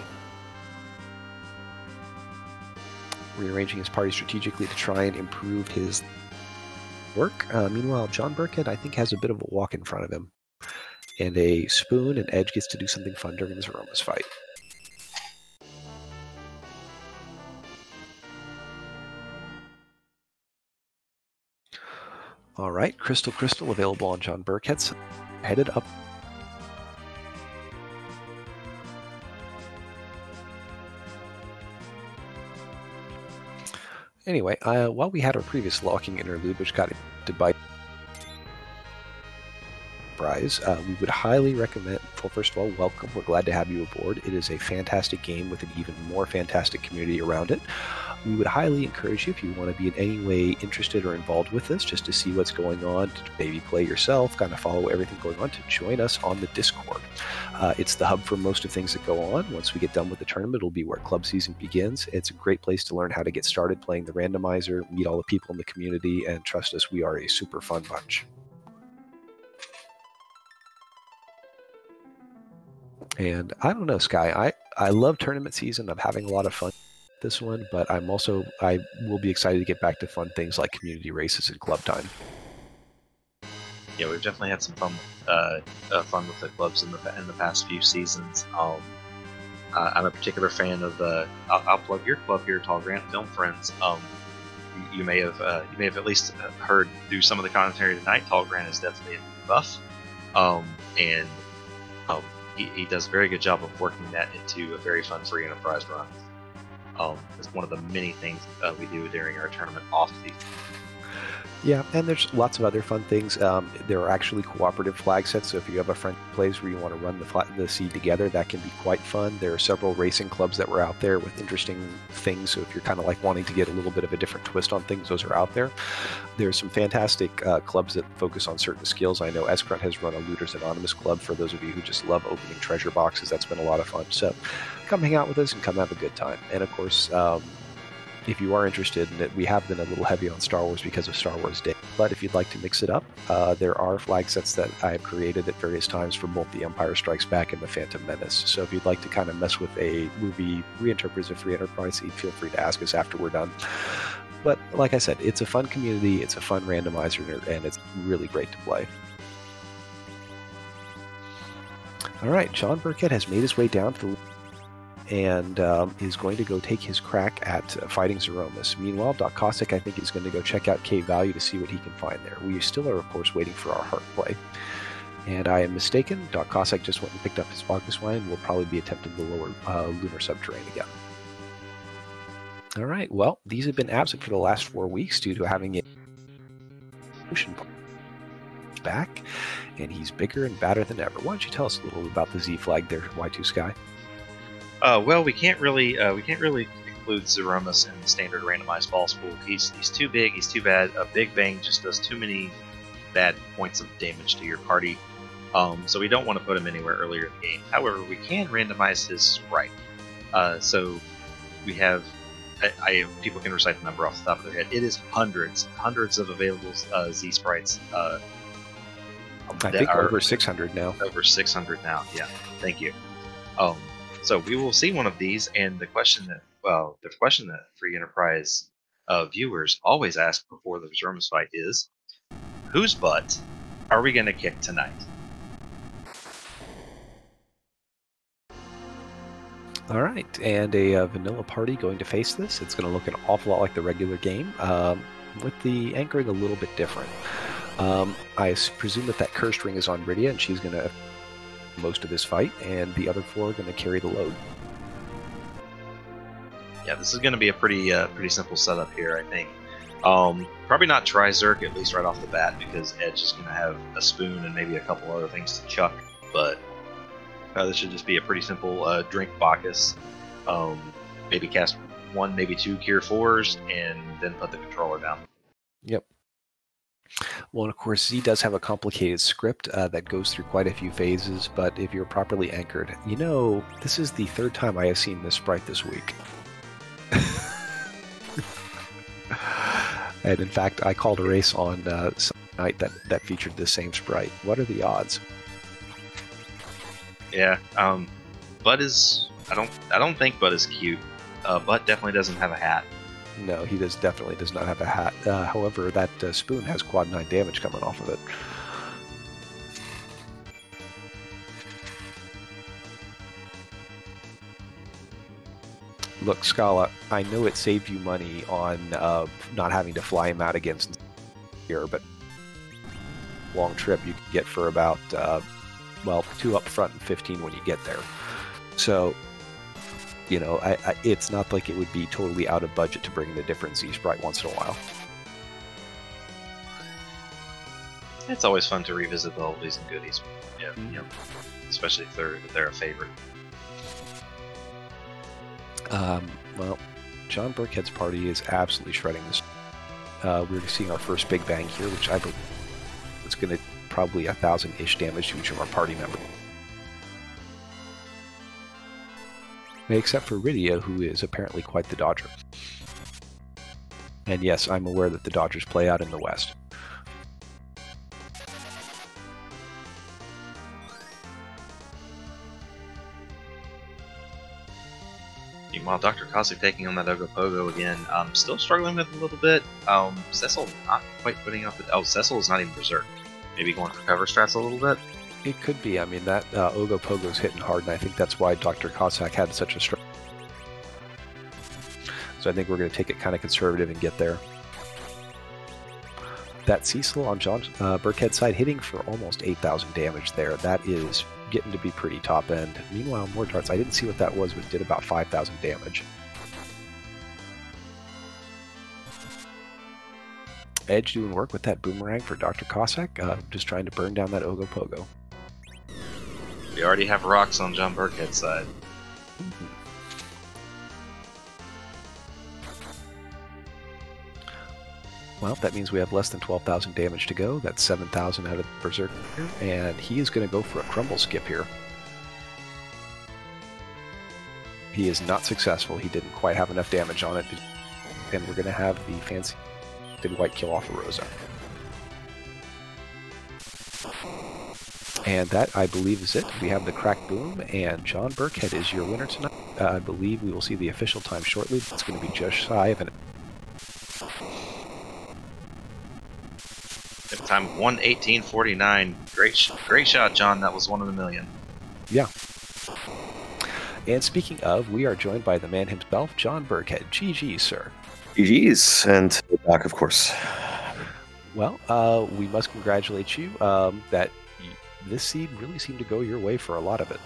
Rearranging his party strategically to try and improve his work. Meanwhile, John Burkhead, I think, has a bit of a walk in front of him. And a spoon, and Edge gets to do something fun during this Aromas fight. All right, Crystal available on John Burkett's. Headed up. Anyway, while we had our previous locking interlude, which got interrupted by prize, we would highly recommend, well, first of all, welcome. We're glad to have you aboard. It is a fantastic game with an even more fantastic community around it. We would highly encourage you, if you want to be in any way interested or involved with this, just to see what's going on, to maybe play yourself, kind of follow everything going on, to join us on the Discord. It's the hub for most of things that go on. Once we get done with the tournament, it'll be where club season begins. It's a great place to learn how to get started playing the randomizer, meet all the people in the community, and trust us, we are a super fun bunch. And I don't know, Sky, I love tournament season. I'm having a lot of fun with this one, but I will be excited to get back to fun things like community races and club time. Yeah, we've definitely had some fun with the clubs in the past few seasons. I'm a particular fan of I'll plug your club here, Tall Grant Film Friends. You may have at least heard through some of the commentary tonight. Tall Grant is definitely a buff, and he does a very good job of working that into a very fun free enterprise run. It's one of the many things we do during our tournament off season. Yeah, and there's lots of other fun things. There are actually cooperative flag sets, so if you have a friend who plays where you want to run the seed together, that can be quite fun. There are several racing clubs that were out there with interesting things, so if you're kind of like wanting to get a little bit of a different twist on things, those are out there. There's some fantastic clubs that focus on certain skills. I know Escrunt has run a Looters Anonymous club for those of you who just love opening treasure boxes. That's been a lot of fun. So come hang out with us and come have a good time. And of course, if you are interested in it, we have been a little heavy on Star Wars because of Star Wars Day. But if you'd like to mix it up, there are flag sets that I have created at various times for both The Empire Strikes Back and The Phantom Menace. So if you'd like to kind of mess with a movie reinterpreted as a free enterprise, feel free to ask us after we're done. But like I said, it's a fun community, it's a fun randomizer, and it's really great to play. All right, John Burkett has made his way down to the and is going to go take his crack at fighting Zeromus. Meanwhile, Doc Cossack, I think, is going to go check out Cave Value to see what he can find there. We still are, of course, waiting for our heart play. And I am mistaken. Doc Cossack just went and picked up his Bacchus wine and will probably be attempting the lower lunar subterranean again. All right, well, these have been absent for the last 4 weeks due to having a ocean back, and he's bigger and badder than ever. Why don't you tell us a little about the Z flag there, Y2 Sky? Well, we can't really include Zeromus in the standard randomized false pool. He's too big. He's too bad. A Big Bang just does too many bad points of damage to your party. So we don't want to put him anywhere earlier in the game. However, we can randomize his sprite. So we have. People can recite the number off the top of their head. It is hundreds of available Z sprites. I think over 600 now. Over 600 now. Yeah. Thank you. So we will see one of these, and the question that Free Enterprise viewers always ask before the Zeromus fight is, whose butt are we going to kick tonight? All right, and a vanilla party going to face this. It's going to look an awful lot like the regular game, with the anchoring a little bit different. I presume that cursed ring is on Rydia, and she's going to most of this fight, and the other 4 are going to carry the load. Yeah, this is going to be a pretty simple setup here, I think. Probably not try Zerk, at least right off the bat, because Edge is going to have a spoon and maybe a couple other things to chuck, but this should just be a pretty simple drink Bacchus. Maybe cast 1, maybe 2 Cure 4s, and then put the controller down. Yep. Well, and of course, Z does have a complicated script that goes through quite a few phases, but if you're properly anchored, you know, this is the 3rd time I have seen this sprite this week. And in fact, I called a race on some night that featured the same sprite. What are the odds? Yeah, Bud is. I don't think Bud is cute. Bud definitely doesn't have a hat. No, he definitely does not have a hat. However, that spoon has quad 9 damage coming off of it. Look, Scala, I know it saved you money on not having to fly him out against here, but long trip, you can get for about, well, 2 up front and 15 when you get there. So, you know, it's not like it would be totally out of budget to bring in a different Z-Sprite once in a while. It's always fun to revisit the oldies and goodies. Yeah, you know, especially if they're a favorite. Well, John Burkhead's party is absolutely shredding this. We're seeing our first Big Bang here, which I believe is going to probably 1,000-ish damage to each of our party members. Except for Rydia, who is apparently quite the dodger. And yes, I'm aware that the Dodgers play out in the West. Meanwhile, Dr. Cossack taking on that Ogopogo again. Still struggling with it a little bit. Cecil not quite putting up the... Oh, Cecil is not even Berserk. Maybe going for cover strats a little bit? It could be. I mean, that Ogopogo's hitting hard, and I think that's why Dr. Cossack had such a strong... So I think we're going to take it kind of conservative and get there. That Cecil on John Burkhead's side hitting for almost 8,000 damage there. That is getting to be pretty top end. Meanwhile, more darts. I didn't see what that was, but it did about 5,000 damage. Edge doing work with that boomerang for Dr. Cossack, just trying to burn down that Ogopogo. We already have rocks on John Burkhead's side. Well, that means we have less than 12,000 damage to go. That's 7,000 out of Berserker, and he is going to go for a crumble skip here. He is not successful. He didn't quite have enough damage on it, and we're going to have the fancy white kill off of Rosa. And that, I believe, is it. We have the crack boom, and John Burkhead is your winner tonight. I believe we will see the official time shortly. It's going to be just shy of an... Time 1:18:49. Great shot, John. That was one of a million. Yeah. And speaking of, we are joined by the man himself, John Burkhead. GG, sir. GG's, and back, of course. Well, we must congratulate you that this seed really seemed to go your way for a lot of it.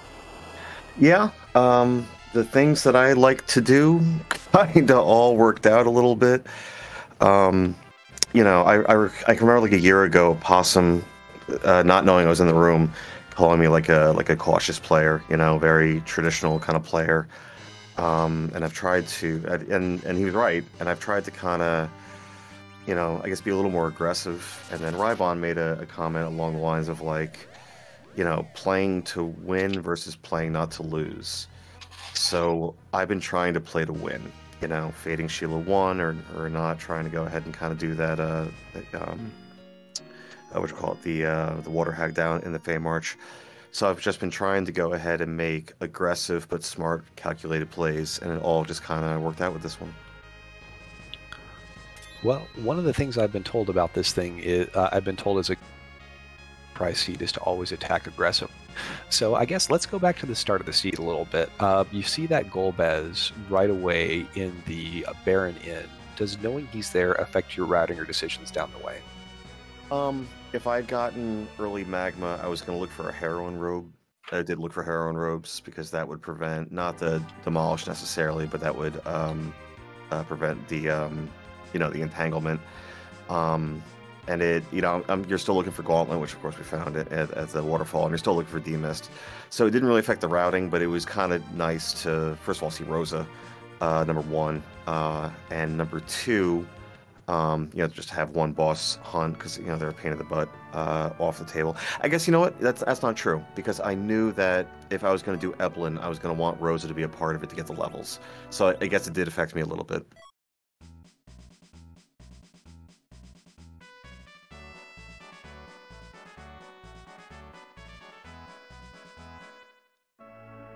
Yeah, the things that I like to do kind of all worked out a little bit. You know, I can remember like a year ago, Possum, not knowing I was in the room, calling me like a cautious player, you know, very traditional kind of player. And I've tried to, and he was right, and I've tried to kind of, you know, I guess be a little more aggressive. And then Rybon made a comment along the lines of like, you know, playing to win versus playing not to lose. So I've been trying to play to win. You know, fading Sheila 1 or not, trying to go ahead and kind of do that, what you call it, the water hag down in the Fey March. So I've just been trying to go ahead and make aggressive but smart, calculated plays, and it all just kind of worked out with this one. Well, one of the things I've been told about this thing is, I've been told as a prize seed is to always attack aggressive. So I guess let's go back to the start of the seed a little bit. You see that Golbez right away in the Baron Inn. Does knowing he's there affect your routing or decisions down the way? If I'd gotten early Magma, I was going to look for a Heroine robe. I did look for Heroine robes because that would prevent, not the demolish necessarily, but that would prevent the, you know, the entanglement. And it, you know, you're still looking for Gauntlet, which of course we found it at the waterfall, and you're still looking for Demist. So it didn't really affect the routing, but it was kind of nice to, first of all, see Rosa, number one, and number two, you know, just have one boss hunt, because, you know, they're a pain in the butt off the table. I guess, you know what, that's not true, because I knew that if I was going to do Eblin, I was going to want Rosa to be a part of it to get the levels. So I guess it did affect me a little bit.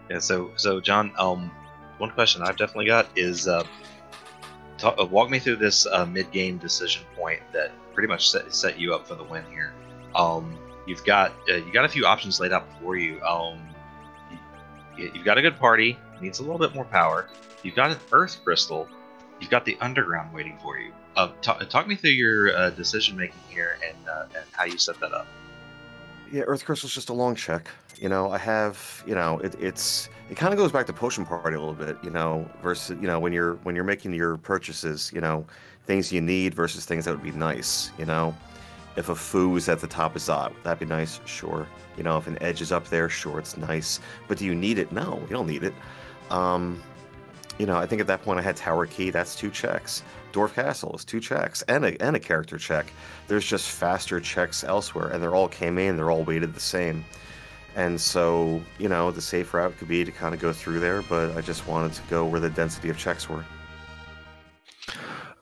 Yeah, so John, one question I've definitely got is walk me through this mid-game decision point that pretty much set you up for the win here. You've got you got a few options laid out before you. You've got a good party, needs a little bit more power. You've got an Earth Crystal. You've got the Underground waiting for you. Talk me through your decision making here and how you set that up. Yeah, Earth Crystal's just a long check. I have, it kind of goes back to Potion Party a little bit, versus, when you're making your purchases, things you need versus things that would be nice, If a foo is at the top of Zot, that'd be nice, sure. If an edge is up there, sure, it's nice. But do you need it? No, you don't need it. I think at that point I had Tower Key, that's 2 checks. Dwarf Castle is 2 checks, and a character check. There's just faster checks elsewhere, and they're all weighted the same. And so, the safe route could be to kind of go through there, but I just wanted to go where the density of checks were.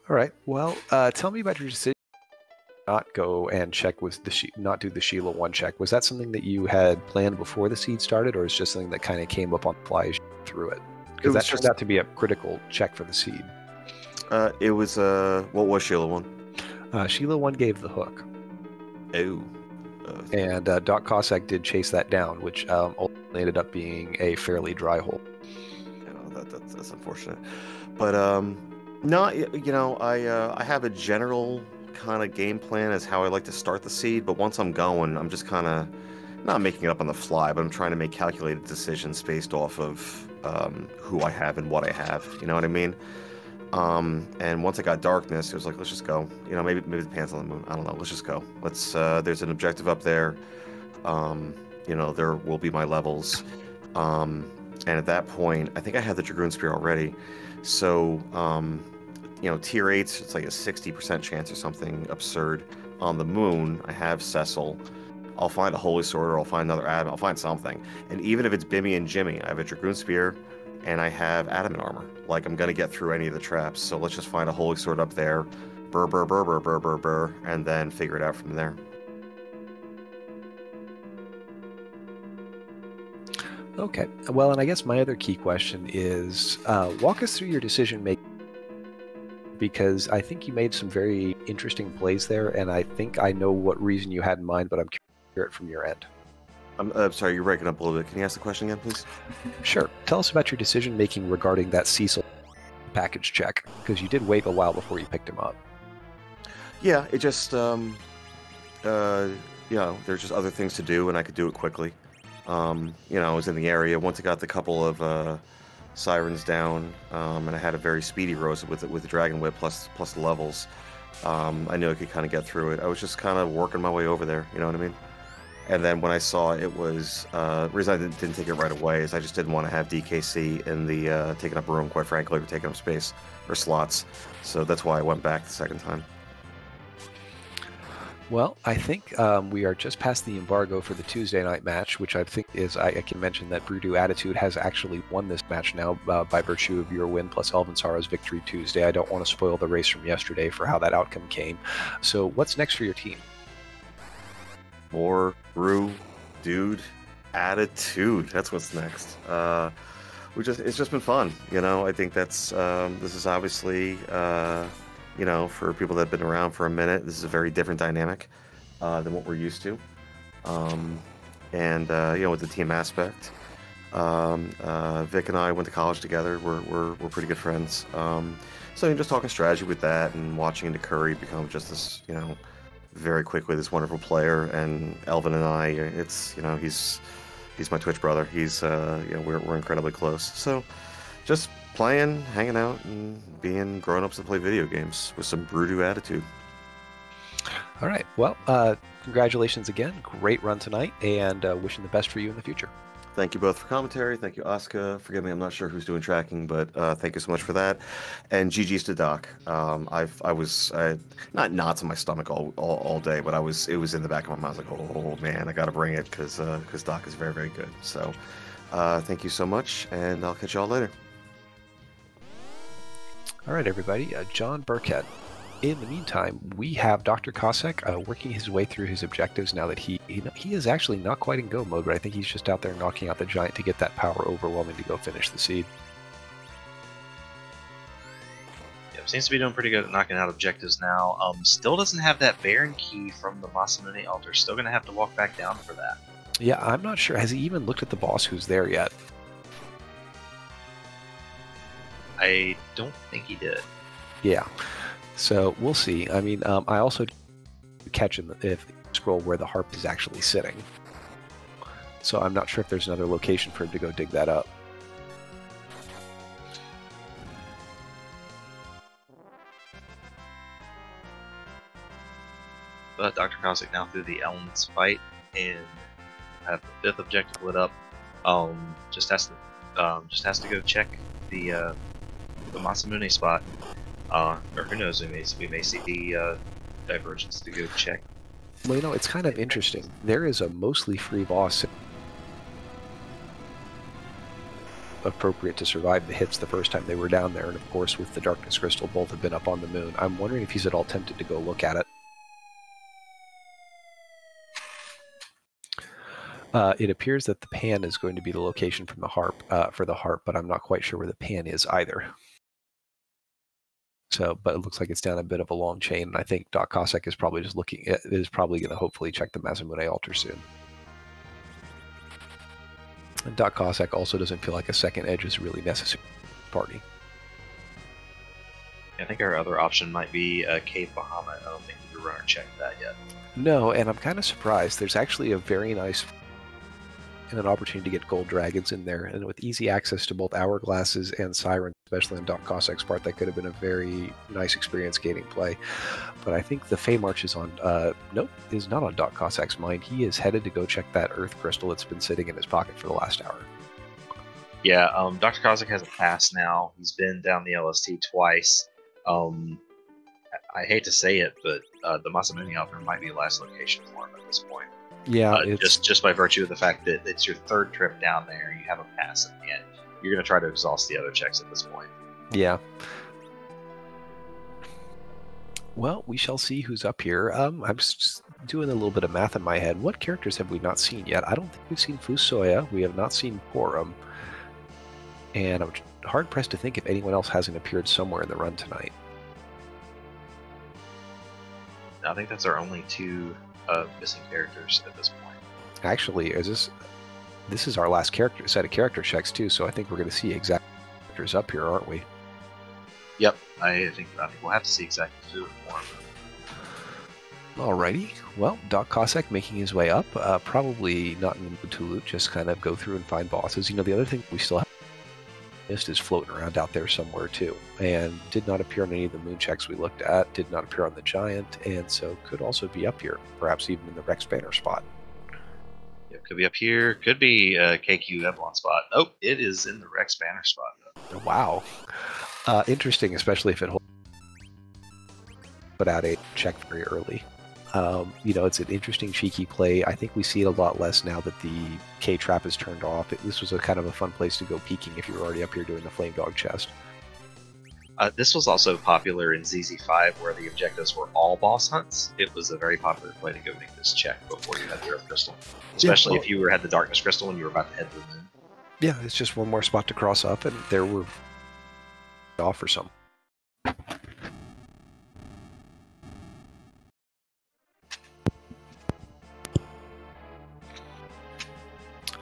All right. Well, tell me about your decision to not go and check with not do the Sheila 1 check. Was that something that you had planned before the seed started, or is it just something that kind of came up on the fly as you through it? Because that turned out to be a critical check for the seed. It was, what was Sheila 1? Sheila 1 gave the hook. Oh. And Doc Cossack did chase that down, which ultimately ended up being a fairly dry hole. That's unfortunate. But, no, I have a general kind of game plan as how I like to start the seed, but once I'm going, I'm just kind of not making it up on the fly, but I'm trying to make calculated decisions based off of who I have and what I have. You know what I mean? And once I got darkness, it was like, let's just go. Maybe the pants on the moon. I don't know. Let's just go. There's an objective up there. There will be my levels. And at that point, I think I had the Dragoon Spear already. So, tier 8s, it's like a 60% chance or something absurd. On the moon, I have Cecil. I'll find a Holy Sword, or I'll find another Adam. I'll find something. And even if it's Bimmy and Jimmy, I have a Dragoon Spear, and I have Adamant Armor. Like, I'm going to get through any of the traps. So let's just find a Holy Sword up there, burr, and then figure it out from there. Okay. Well, and I guess my other key question is, walk us through your decision-making, because I think you made some very interesting plays there, and I think I know what reason you had in mind, but I'm curious to hear it from your end. I'm sorry, you're breaking up a little bit. Can you ask the question again, please? Sure. Tell us about your decision-making regarding that Cecil package check, because you did wait a while before you picked him up. Yeah, it just, there's just other things to do, and I could do it quickly. I was in the area. Once I got the couple of sirens down, and I had a very speedy Rosa with the Dragon Whip plus the levels, I knew I could kind of get through it. I was just kind of working my way over there, you know what I mean? And then when I saw it was, the reason I didn't take it right away is I just didn't want to have DKC in the taking up room, quite frankly, or taking up space or slots. So that's why I went back the second time. Well, I think we are just past the embargo for the Tuesday night match, which I think is, I can mention that Brewdoo Attitude has actually won this match now by virtue of your win plus Elvin Sara's victory Tuesday. I don't want to spoil the race from yesterday for how that outcome came. So what's next for your team? More Brewdoo Attitude. That's what's next. It's just been fun. I think that's this is obviously for people that have been around for a minute, this is a very different dynamic than what we're used to. With the team aspect, Vic and I went to college together. We're pretty good friends. So just talking strategy with that and watching into Curry become just this, very quickly this wonderful player. And Elvin and I, he's my Twitch brother. He's we're incredibly close. So just playing, hanging out, and being grown-ups that play video games with some Brewdoo attitude. All right. Well, congratulations again. Great run tonight, and wishing the best for you in the future. Thank you both for commentary. Thank you, Asuka. Forgive me, I'm not sure who's doing tracking, but thank you so much for that. And GG's to Doc. I was not knots in my stomach all day, but it was in the back of my mind. I was like, oh man, I got to bring it because Doc is very, very good. So thank you so much, and I'll catch y'all later. All right, everybody. John Burkett. In the meantime, we have Dr. Cossack working his way through his objectives now that he is actually not quite in go mode, but I think he's just out there knocking out the giant to get that power overwhelming to go finish the seed. Yeah, seems to be doing pretty good at knocking out objectives now. Still doesn't have that Baron key from the Masamune altar. Still going to have to walk back down for that. Yeah, I'm not sure. Has he even looked at the boss who's there yet? I don't think he did. Yeah. So we'll see. I mean, I also catch him if scroll where the harp is actually sitting. So I'm not sure if there's another location for him to go dig that up. But Dr. Cossack now through the Elements fight and have the 5th objective lit up. Just has to go check the Masamune spot. Or who knows, we may see the Divergence to go check. Well, you know, it's kind of interesting. There is a mostly free boss appropriate to survive the hits the first time they were down there, and of course with the Darkness Crystal both have been up on the moon. I'm wondering if he's at all tempted to go look at it. It appears that the pan is going to be the location from the harp for the harp, but I'm not quite sure where the pan is either. So, but it looks like it's down a bit of a long chain, and I think Doc Cossack is probably just looking at, is probably going to hopefully check the Masamune altar soon. And Doc Cossack also doesn't feel like a second edge is really necessary for the party. I think our other option might be Cave Bahamut. I don't think we've run or checked that yet. No, and I'm kind of surprised. There's actually a very nice and an opportunity to get gold dragons in there, and with easy access to both hourglasses and sirens, especially on Doc Cossack's part, that could have been a very nice experience gaining play. But I think the Fey March is on nope, is not on Doc Cossack's mind. He is headed to go check that earth crystal that's been sitting in his pocket for the last hour. Yeah, Dr. Cossack has a pass now. He's been down the LST twice. I hate to say it, but the Masamune altar might be the last location for him at this point. Yeah, just by virtue of the fact that it's your third trip down there, you have a pass at the end. You're going to try to exhaust the other checks at this point. Yeah. Well, we shall see who's up here. I'm just doing a little bit of math in my head. What characters have we not seen yet? I don't think we've seen Fusoya. We have not seen Porum. And I'm hard-pressed to think if anyone else hasn't appeared somewhere in the run tonight. I think that's our only two missing characters at this point. Actually, this is our last set of character checks too, so I think we're going to see exact characters up here, aren't we? Yep, I think we'll have to see exactly two more. Alrighty, well, Doc Cossack making his way up, probably not in the mood to loot, just kind of go through and find bosses. You know, the other thing we still have missed is floating around out there somewhere too, and did not appear on any of the moon checks we looked at, did not appear on the Giant, and so could also be up here, perhaps even in the Rex Banner spot. Yeah, could be up here, could be KQ Evelyn spot. Nope, it is in the Rex Banner spot though. Wow. Interesting, especially if it holds put out a check very early. You know, it's an interesting cheeky play. I think we see it a lot less now that the K-trap is turned off. This was a kind of a fun place to go peeking if you were already up here doing the Flame Dog chest. This was also popular in ZZ5, where the objectives were all boss hunts. It was a very popular play to go make this check before you had the Earth Crystal. Especially if you had the Darkness Crystal and you were about to head to the moon. Yeah, it's just one more spot to cross up, and there were off for some.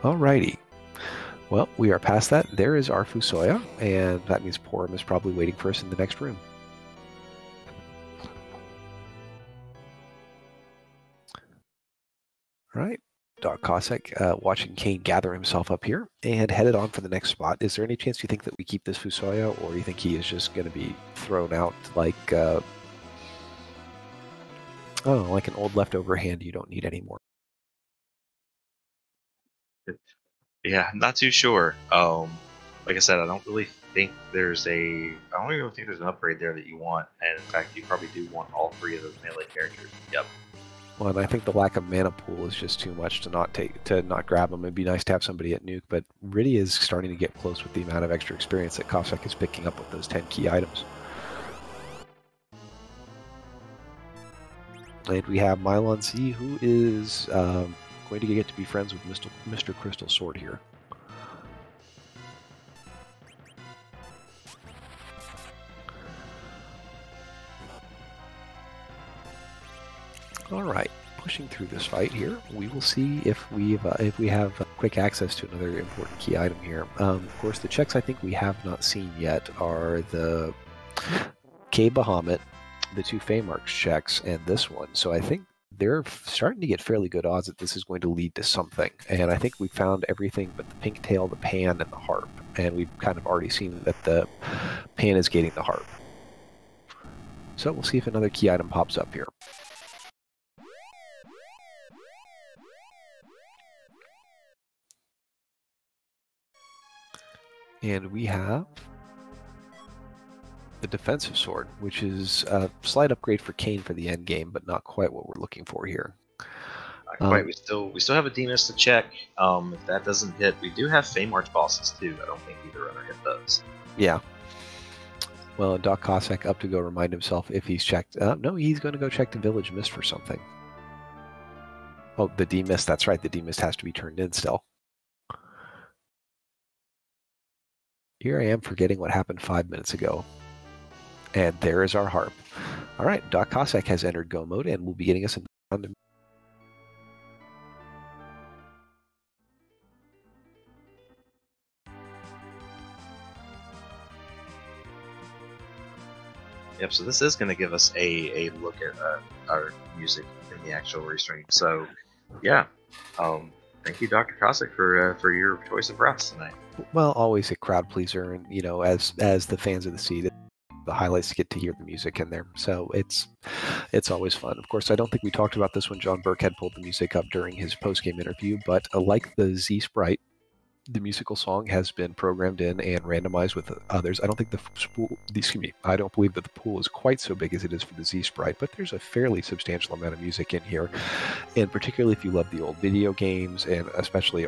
Alrighty. Well, we are past that. There is our Fusoya, and that means Porum is probably waiting for us in the next room. Alright. Doc Cossack watching Kane gather himself up here and headed on for the next spot. Is there any chance you think that we keep this Fusoya, or you think he is just going to be thrown out like like an old leftover hand you don't need anymore? Yeah, not too sure. Like I said, I don't really think there's an upgrade there that you want, and in fact, you probably do want all three of those melee characters. Yep. Well, and I think the lack of mana pool is just too much to not grab them. It'd be nice to have somebody at Nuke, but Riddy is starting to get close with the amount of extra experience that Cossack is picking up with those 10 key items. And we have Mylon Z, who is going to get to be friends with Mr. Crystal Sword here. All right, pushing through this fight here, we will see if we have quick access to another important key item here. Of course, the checks I think we have not seen yet are the K Bahamut, the two Feymarks checks, and this one. So I think they're starting to get fairly good odds that this is going to lead to something. And I think we found everything but the pink tail, the pan, and the harp. And we've kind of already seen that the pan is gating the harp. So we'll see if another key item pops up here. And we have the defensive sword, which is a slight upgrade for Kain for the end game, but not quite what we're looking for here. Not quite. We still have a Demas to check. If that doesn't hit, we do have Fey March bosses too. I don't think either runner hit those. Yeah. Well, Doc Cossack up to go remind himself if he's checked. No, he's going to go check the Village Mist for something. Oh, the D-Mist. That's right. The D-Mist has to be turned in still. Here I am forgetting what happened 5 minutes ago. And there is our harp. All right, Doc Cossack has entered Go mode and will be getting us in round. Yep, so this is going to give us a look at our music in the actual restream. So, yeah, thank you, Dr. Cossack, for your choice of routes tonight. Well, always a crowd pleaser, and you know, as the fans of the seed, the highlights get to hear the music in there. So it's always fun. Of course, I don't think we talked about this when John Burke had pulled the music up during his post-game interview, but like the Z Sprite, the musical song has been programmed in and randomized with others. I don't think I don't believe that the pool is quite so big as it is for the Z Sprite, but there's a fairly substantial amount of music in here. And particularly if you love the old video games and especially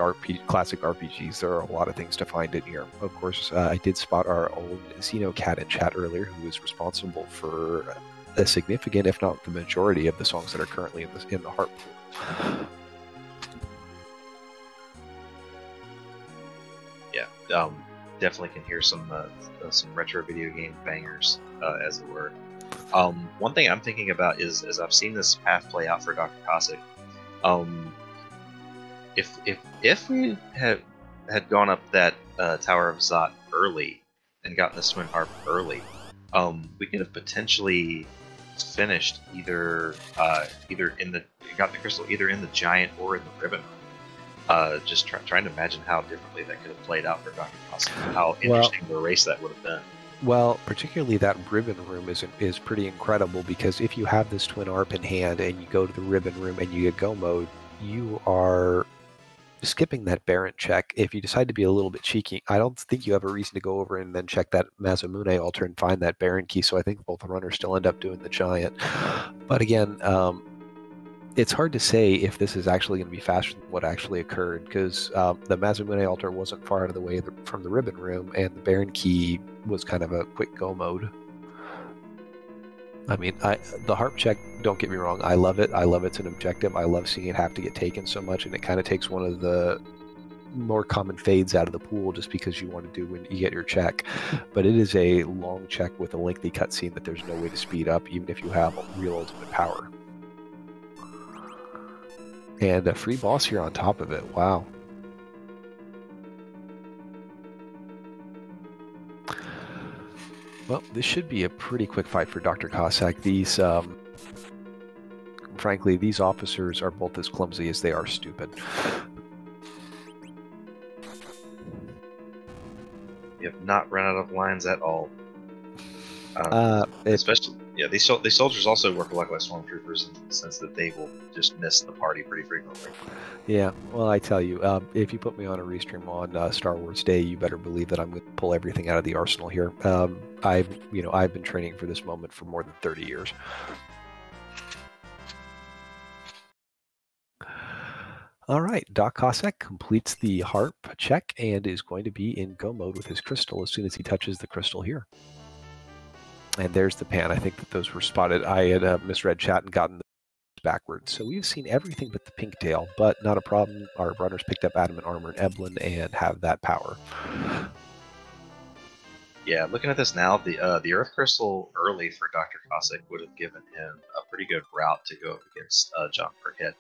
classic RPGs, there are a lot of things to find in here. Of course, I did spot our old Xenocat in chat earlier, who is responsible for a significant, if not the majority, of the songs that are currently in the harp pool. Definitely can hear some retro video game bangers, as it were. One thing I'm thinking about is, as I've seen this path play out for Dr. Cossack, if we had gone up that Tower of Zot early and gotten the Twin Harp early, we could have potentially finished either got the crystal either in the giant or in the ribbon. Just trying to imagine how differently that could have played out for Dr. Cossack, how interesting of a race that would have been. Well, particularly that ribbon room is pretty incredible, because if you have this Twin Harp in hand and you go to the ribbon room and you get Go mode, you are skipping that Baron check. If you decide to be a little bit cheeky, I don't think you have a reason to go over and then check that Masamune altar and find that Baron key, so I think both runners still end up doing the giant. But again, it's hard to say if this is actually going to be faster than what actually occurred, because the Masamune altar wasn't far out of the way from the ribbon room, and the Baron key was kind of a quick Go mode. I mean, the harp check, don't get me wrong, I love it. I love it's an objective. I love seeing it have to get taken so much, and it kind of takes one of the more common fades out of the pool just because you want to do when you get your check. But it is a long check with a lengthy cutscene that there's no way to speed up, even if you have real ultimate power. And a free boss here on top of it. Wow. Well, this should be a pretty quick fight for Dr. Cossack. These, frankly, these officers are both as clumsy as they are stupid. You have not run out of lines at all. Especially, yeah, these soldiers also work a lot like stormtroopers in the sense that they will just miss the party pretty frequently. Yeah, well, I tell you, if you put me on a restream on Star Wars Day, you better believe that I'm going to pull everything out of the arsenal here. I've been training for this moment for more than 30 years. All right, Doc Cossack completes the harp check and is going to be in Go mode with his crystal as soon as he touches the crystal here. And there's the pan. I think that those were spotted. I had misread chat and gotten backwards. So we've seen everything but the pink tail, but not a problem. Our runners picked up Adamant Armor and Eblin and have that power. Yeah, looking at this now, the Earth Crystal early for Dr. Cossack would have given him a pretty good route to go up against John Burkett.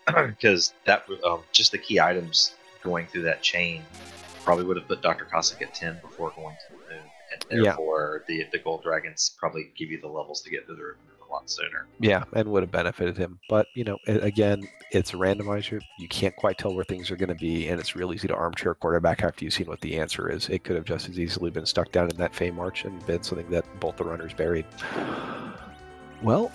Because that just the key items going through that chain probably would have put Dr. Cossack at 10 before going to the moon. And therefore, the gold dragons probably give you the levels to get to the ribbon a lot lot sooner. Yeah, and would have benefited him. But, again, it's a randomizer. You can't quite tell where things are going to be, and it's real easy to armchair quarterback after you've seen what the answer is. It could have just as easily been stuck down in that Fey March and been something that both the runners buried. Well,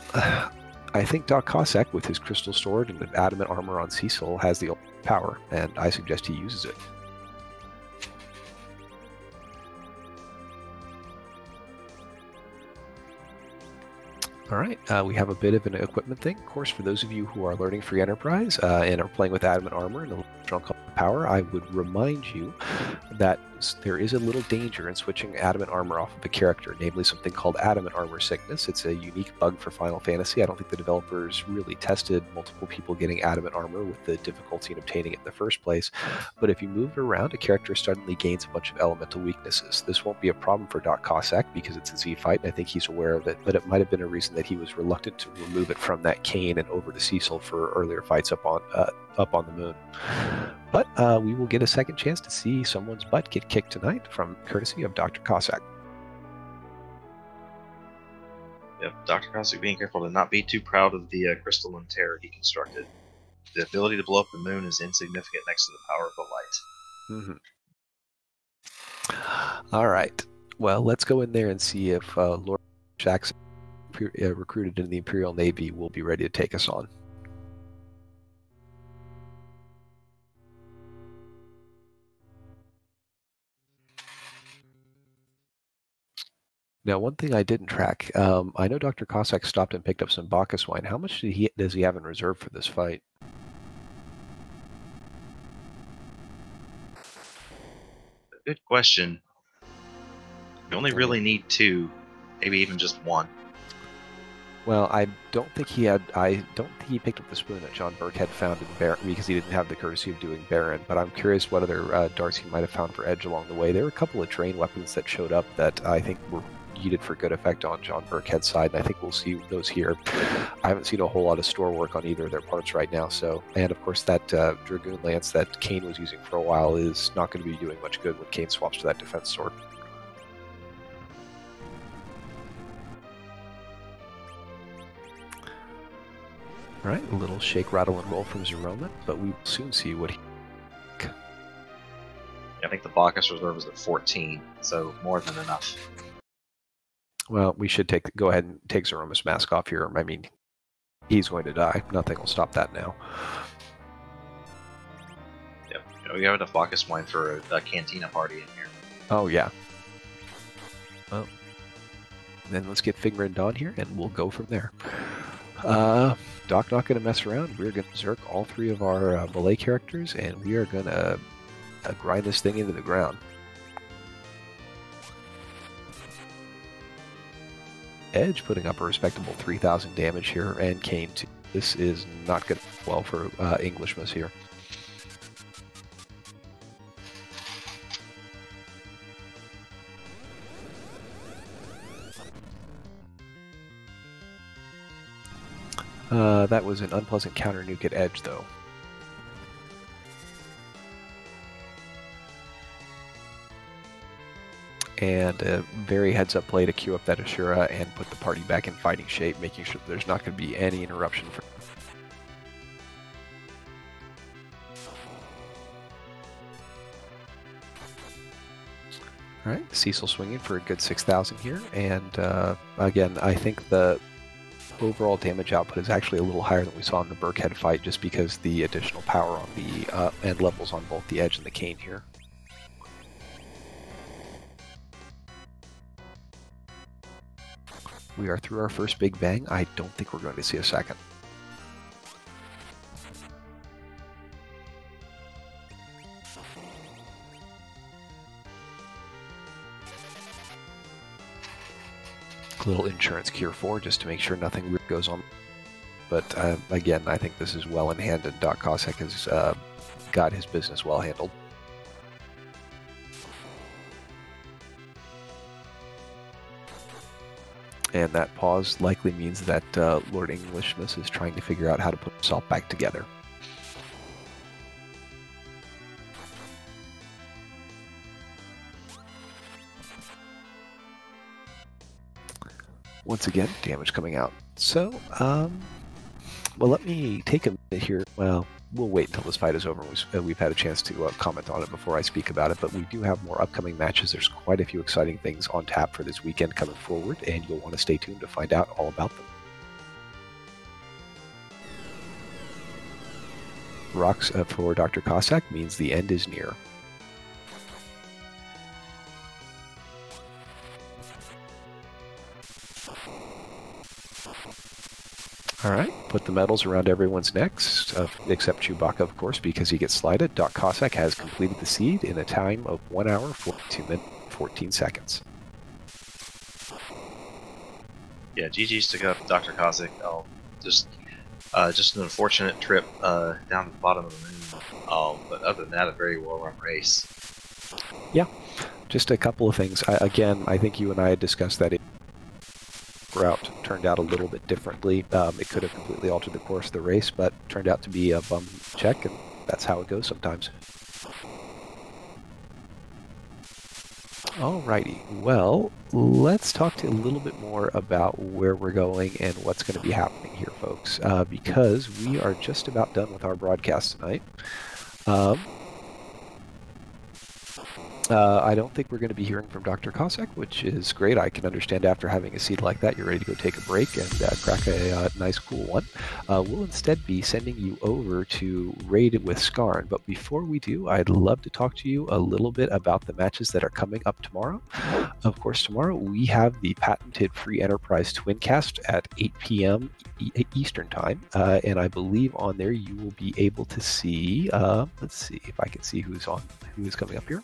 I think Doc Cossack, with his crystal sword and adamant armor on Cecil, has the ultimate power, and I suggest he uses it. All right, we have a bit of an equipment thing. Of course, for those of you who are learning Free Enterprise and are playing with Adamant Armor and a strong power, I would remind you that there is a little danger in switching Adamant Armor off of a character, namely something called Adamant Armor Sickness. It's a unique bug for Final Fantasy. I don't think the developers really tested multiple people getting Adamant Armor with the difficulty in obtaining it in the first place. But if you move it around, a character suddenly gains a bunch of elemental weaknesses. This won't be a problem for Doc Cossack because it's a Z fight, and I think he's aware of it, but it might have been a reason that he was reluctant to remove it from that Kane and over to Cecil for earlier fights up on the moon. But we will get a second chance to see someone's butt get kicked tonight from courtesy of Dr. Cossack. Yep, Dr. Cossack being careful to not be too proud of the crystalline terror he constructed. The ability to blow up the moon is insignificant next to the power of the light. Mm-hmm. All right. Well, let's go in there and see if Lord Jackson, recruited in the Imperial Navy, will be ready to take us on. Now, one thing I didn't track, I know Dr. Cossack stopped and picked up some Bacchus wine. How much does he have in reserve for this fight? Good question. You only really need 2, maybe even just 1. Well, I don't think he picked up the spoon that John Burke had found in Baron because he didn't have the courtesy of doing Baron. But I'm curious what other darts he might have found for Edge along the way. There were a couple of terrain weapons that showed up that I think were needed for good effect on John Burkhead's side, and I think we'll see those here. I haven't seen a whole lot of store work on either of their parts right now. So, and of course that Dragoon Lance that Kane was using for a while is not going to be doing much good when Kane swaps to that defense sword. All right, a little shake, rattle, and roll from Zeroman, but we will soon see what he... I think the Bacchus reserve is at 14, so more than enough. Well, we should go ahead and take Zeroma's mask off here. I mean, he's going to die. Nothing will stop that now. Yep, we have enough Bacchus wine for a cantina party in here. Oh, yeah. Well, then let's get Figma and Dawn here, and we'll go from there. Doc not going to mess around. We're going to Zerk all 3 of our Belay characters, and we are going to grind this thing into the ground. Edge putting up a respectable 3,000 damage here, and Kane too. This is not good well for Englishmas here. That was an unpleasant counter nuke at Edge, though. And a very heads-up play to queue up that Ashura and put the party back in fighting shape, making sure that there's not going to be any interruption for... All right, Cecil swinging for a good 6,000 here, and again, I think the overall damage output is actually a little higher than we saw in the Burkhead fight, just because the additional power on the and levels on both the Edge and the Kane here. We are through our first big bang. I don't think we're going to see a second. A little insurance cure 4 just to make sure nothing weird goes on. But again, I think this is well in hand, and Doc Cossack has got his business well handled. And that pause likely means that Lord Englishmas is trying to figure out how to put himself back together. Once again, damage coming out. So, well, let me take a minute here. Well, we'll wait until this fight is over. We've had a chance to comment on it before I speak about it, but we do have more upcoming matches. There's quite a few exciting things on tap for this weekend coming forward, and you'll want to stay tuned to find out all about them. Rocks for Dr. Cossack means the end is near. All right, put the medals around everyone's necks, except Chewbacca, of course, because he gets slided. Doc Cossack has completed the seed in a time of 1 hour, 42 minutes, 14 seconds. Yeah, GG's to go, Dr. Cossack. Just an unfortunate trip down to the bottom of the moon. But other than that, a very well-run race. Yeah, just a couple of things. I think you and I had discussed that route turned out a little bit differently. It could have completely altered the course of the race, but turned out to be a bum check, and that's how it goes sometimes. Alrighty, well, let's talk to you a little bit more about where we're going and what's going to be happening here, folks, because we are just about done with our broadcast tonight. I don't think we're going to be hearing from Dr. Cossack, which is great. I can understand after having a seed like that, you're ready to go take a break and crack a nice, cool one. We'll instead be sending you over to Raid with Skarn. But before we do, I'd love to talk to you a little bit about the matches that are coming up tomorrow. Of course, tomorrow we have the patented Free Enterprise Twincast at 8 p.m. Eastern Time. And I believe on there you will be able to see, let's see if I can see who is coming up here.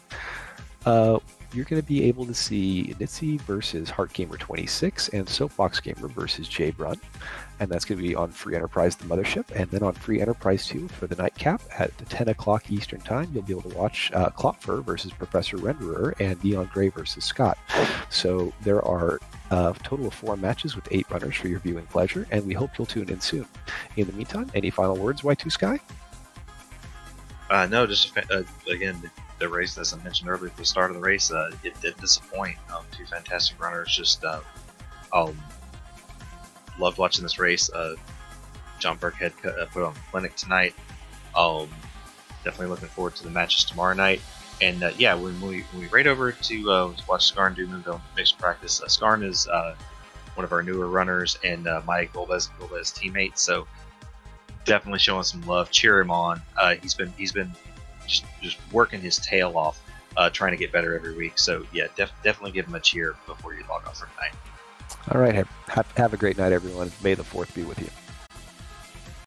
You're going to be able to see Nitsi versus HeartGamer 26 and Soapbox Gamer versus Jay Brun. And that's going to be on Free Enterprise The Mothership. And then on Free Enterprise 2 for the nightcap at 10 o'clock Eastern Time, you'll be able to watch Klopfer versus Professor Renderer and Neon Gray versus Scott. So there are a total of 4 matches with 8 runners for your viewing pleasure, and we hope you'll tune in soon. In the meantime, any final words, Y2 Sky? No, just again, the race, as I mentioned earlier at the start of the race, it did disappoint. 2 fantastic runners. Just loved watching this race. John Burkhead put on the clinic tonight. Definitely looking forward to the matches tomorrow night. And yeah, when we raid over to watch Skarn do Moonville mixed practice, Skarn is one of our newer runners and my Golbez teammate. So definitely showing some love. Cheer him on. He's been just working his tail off, trying to get better every week. So yeah, definitely give him a cheer before you log off for tonight. All right, have a great night, everyone. May the 4th be with you.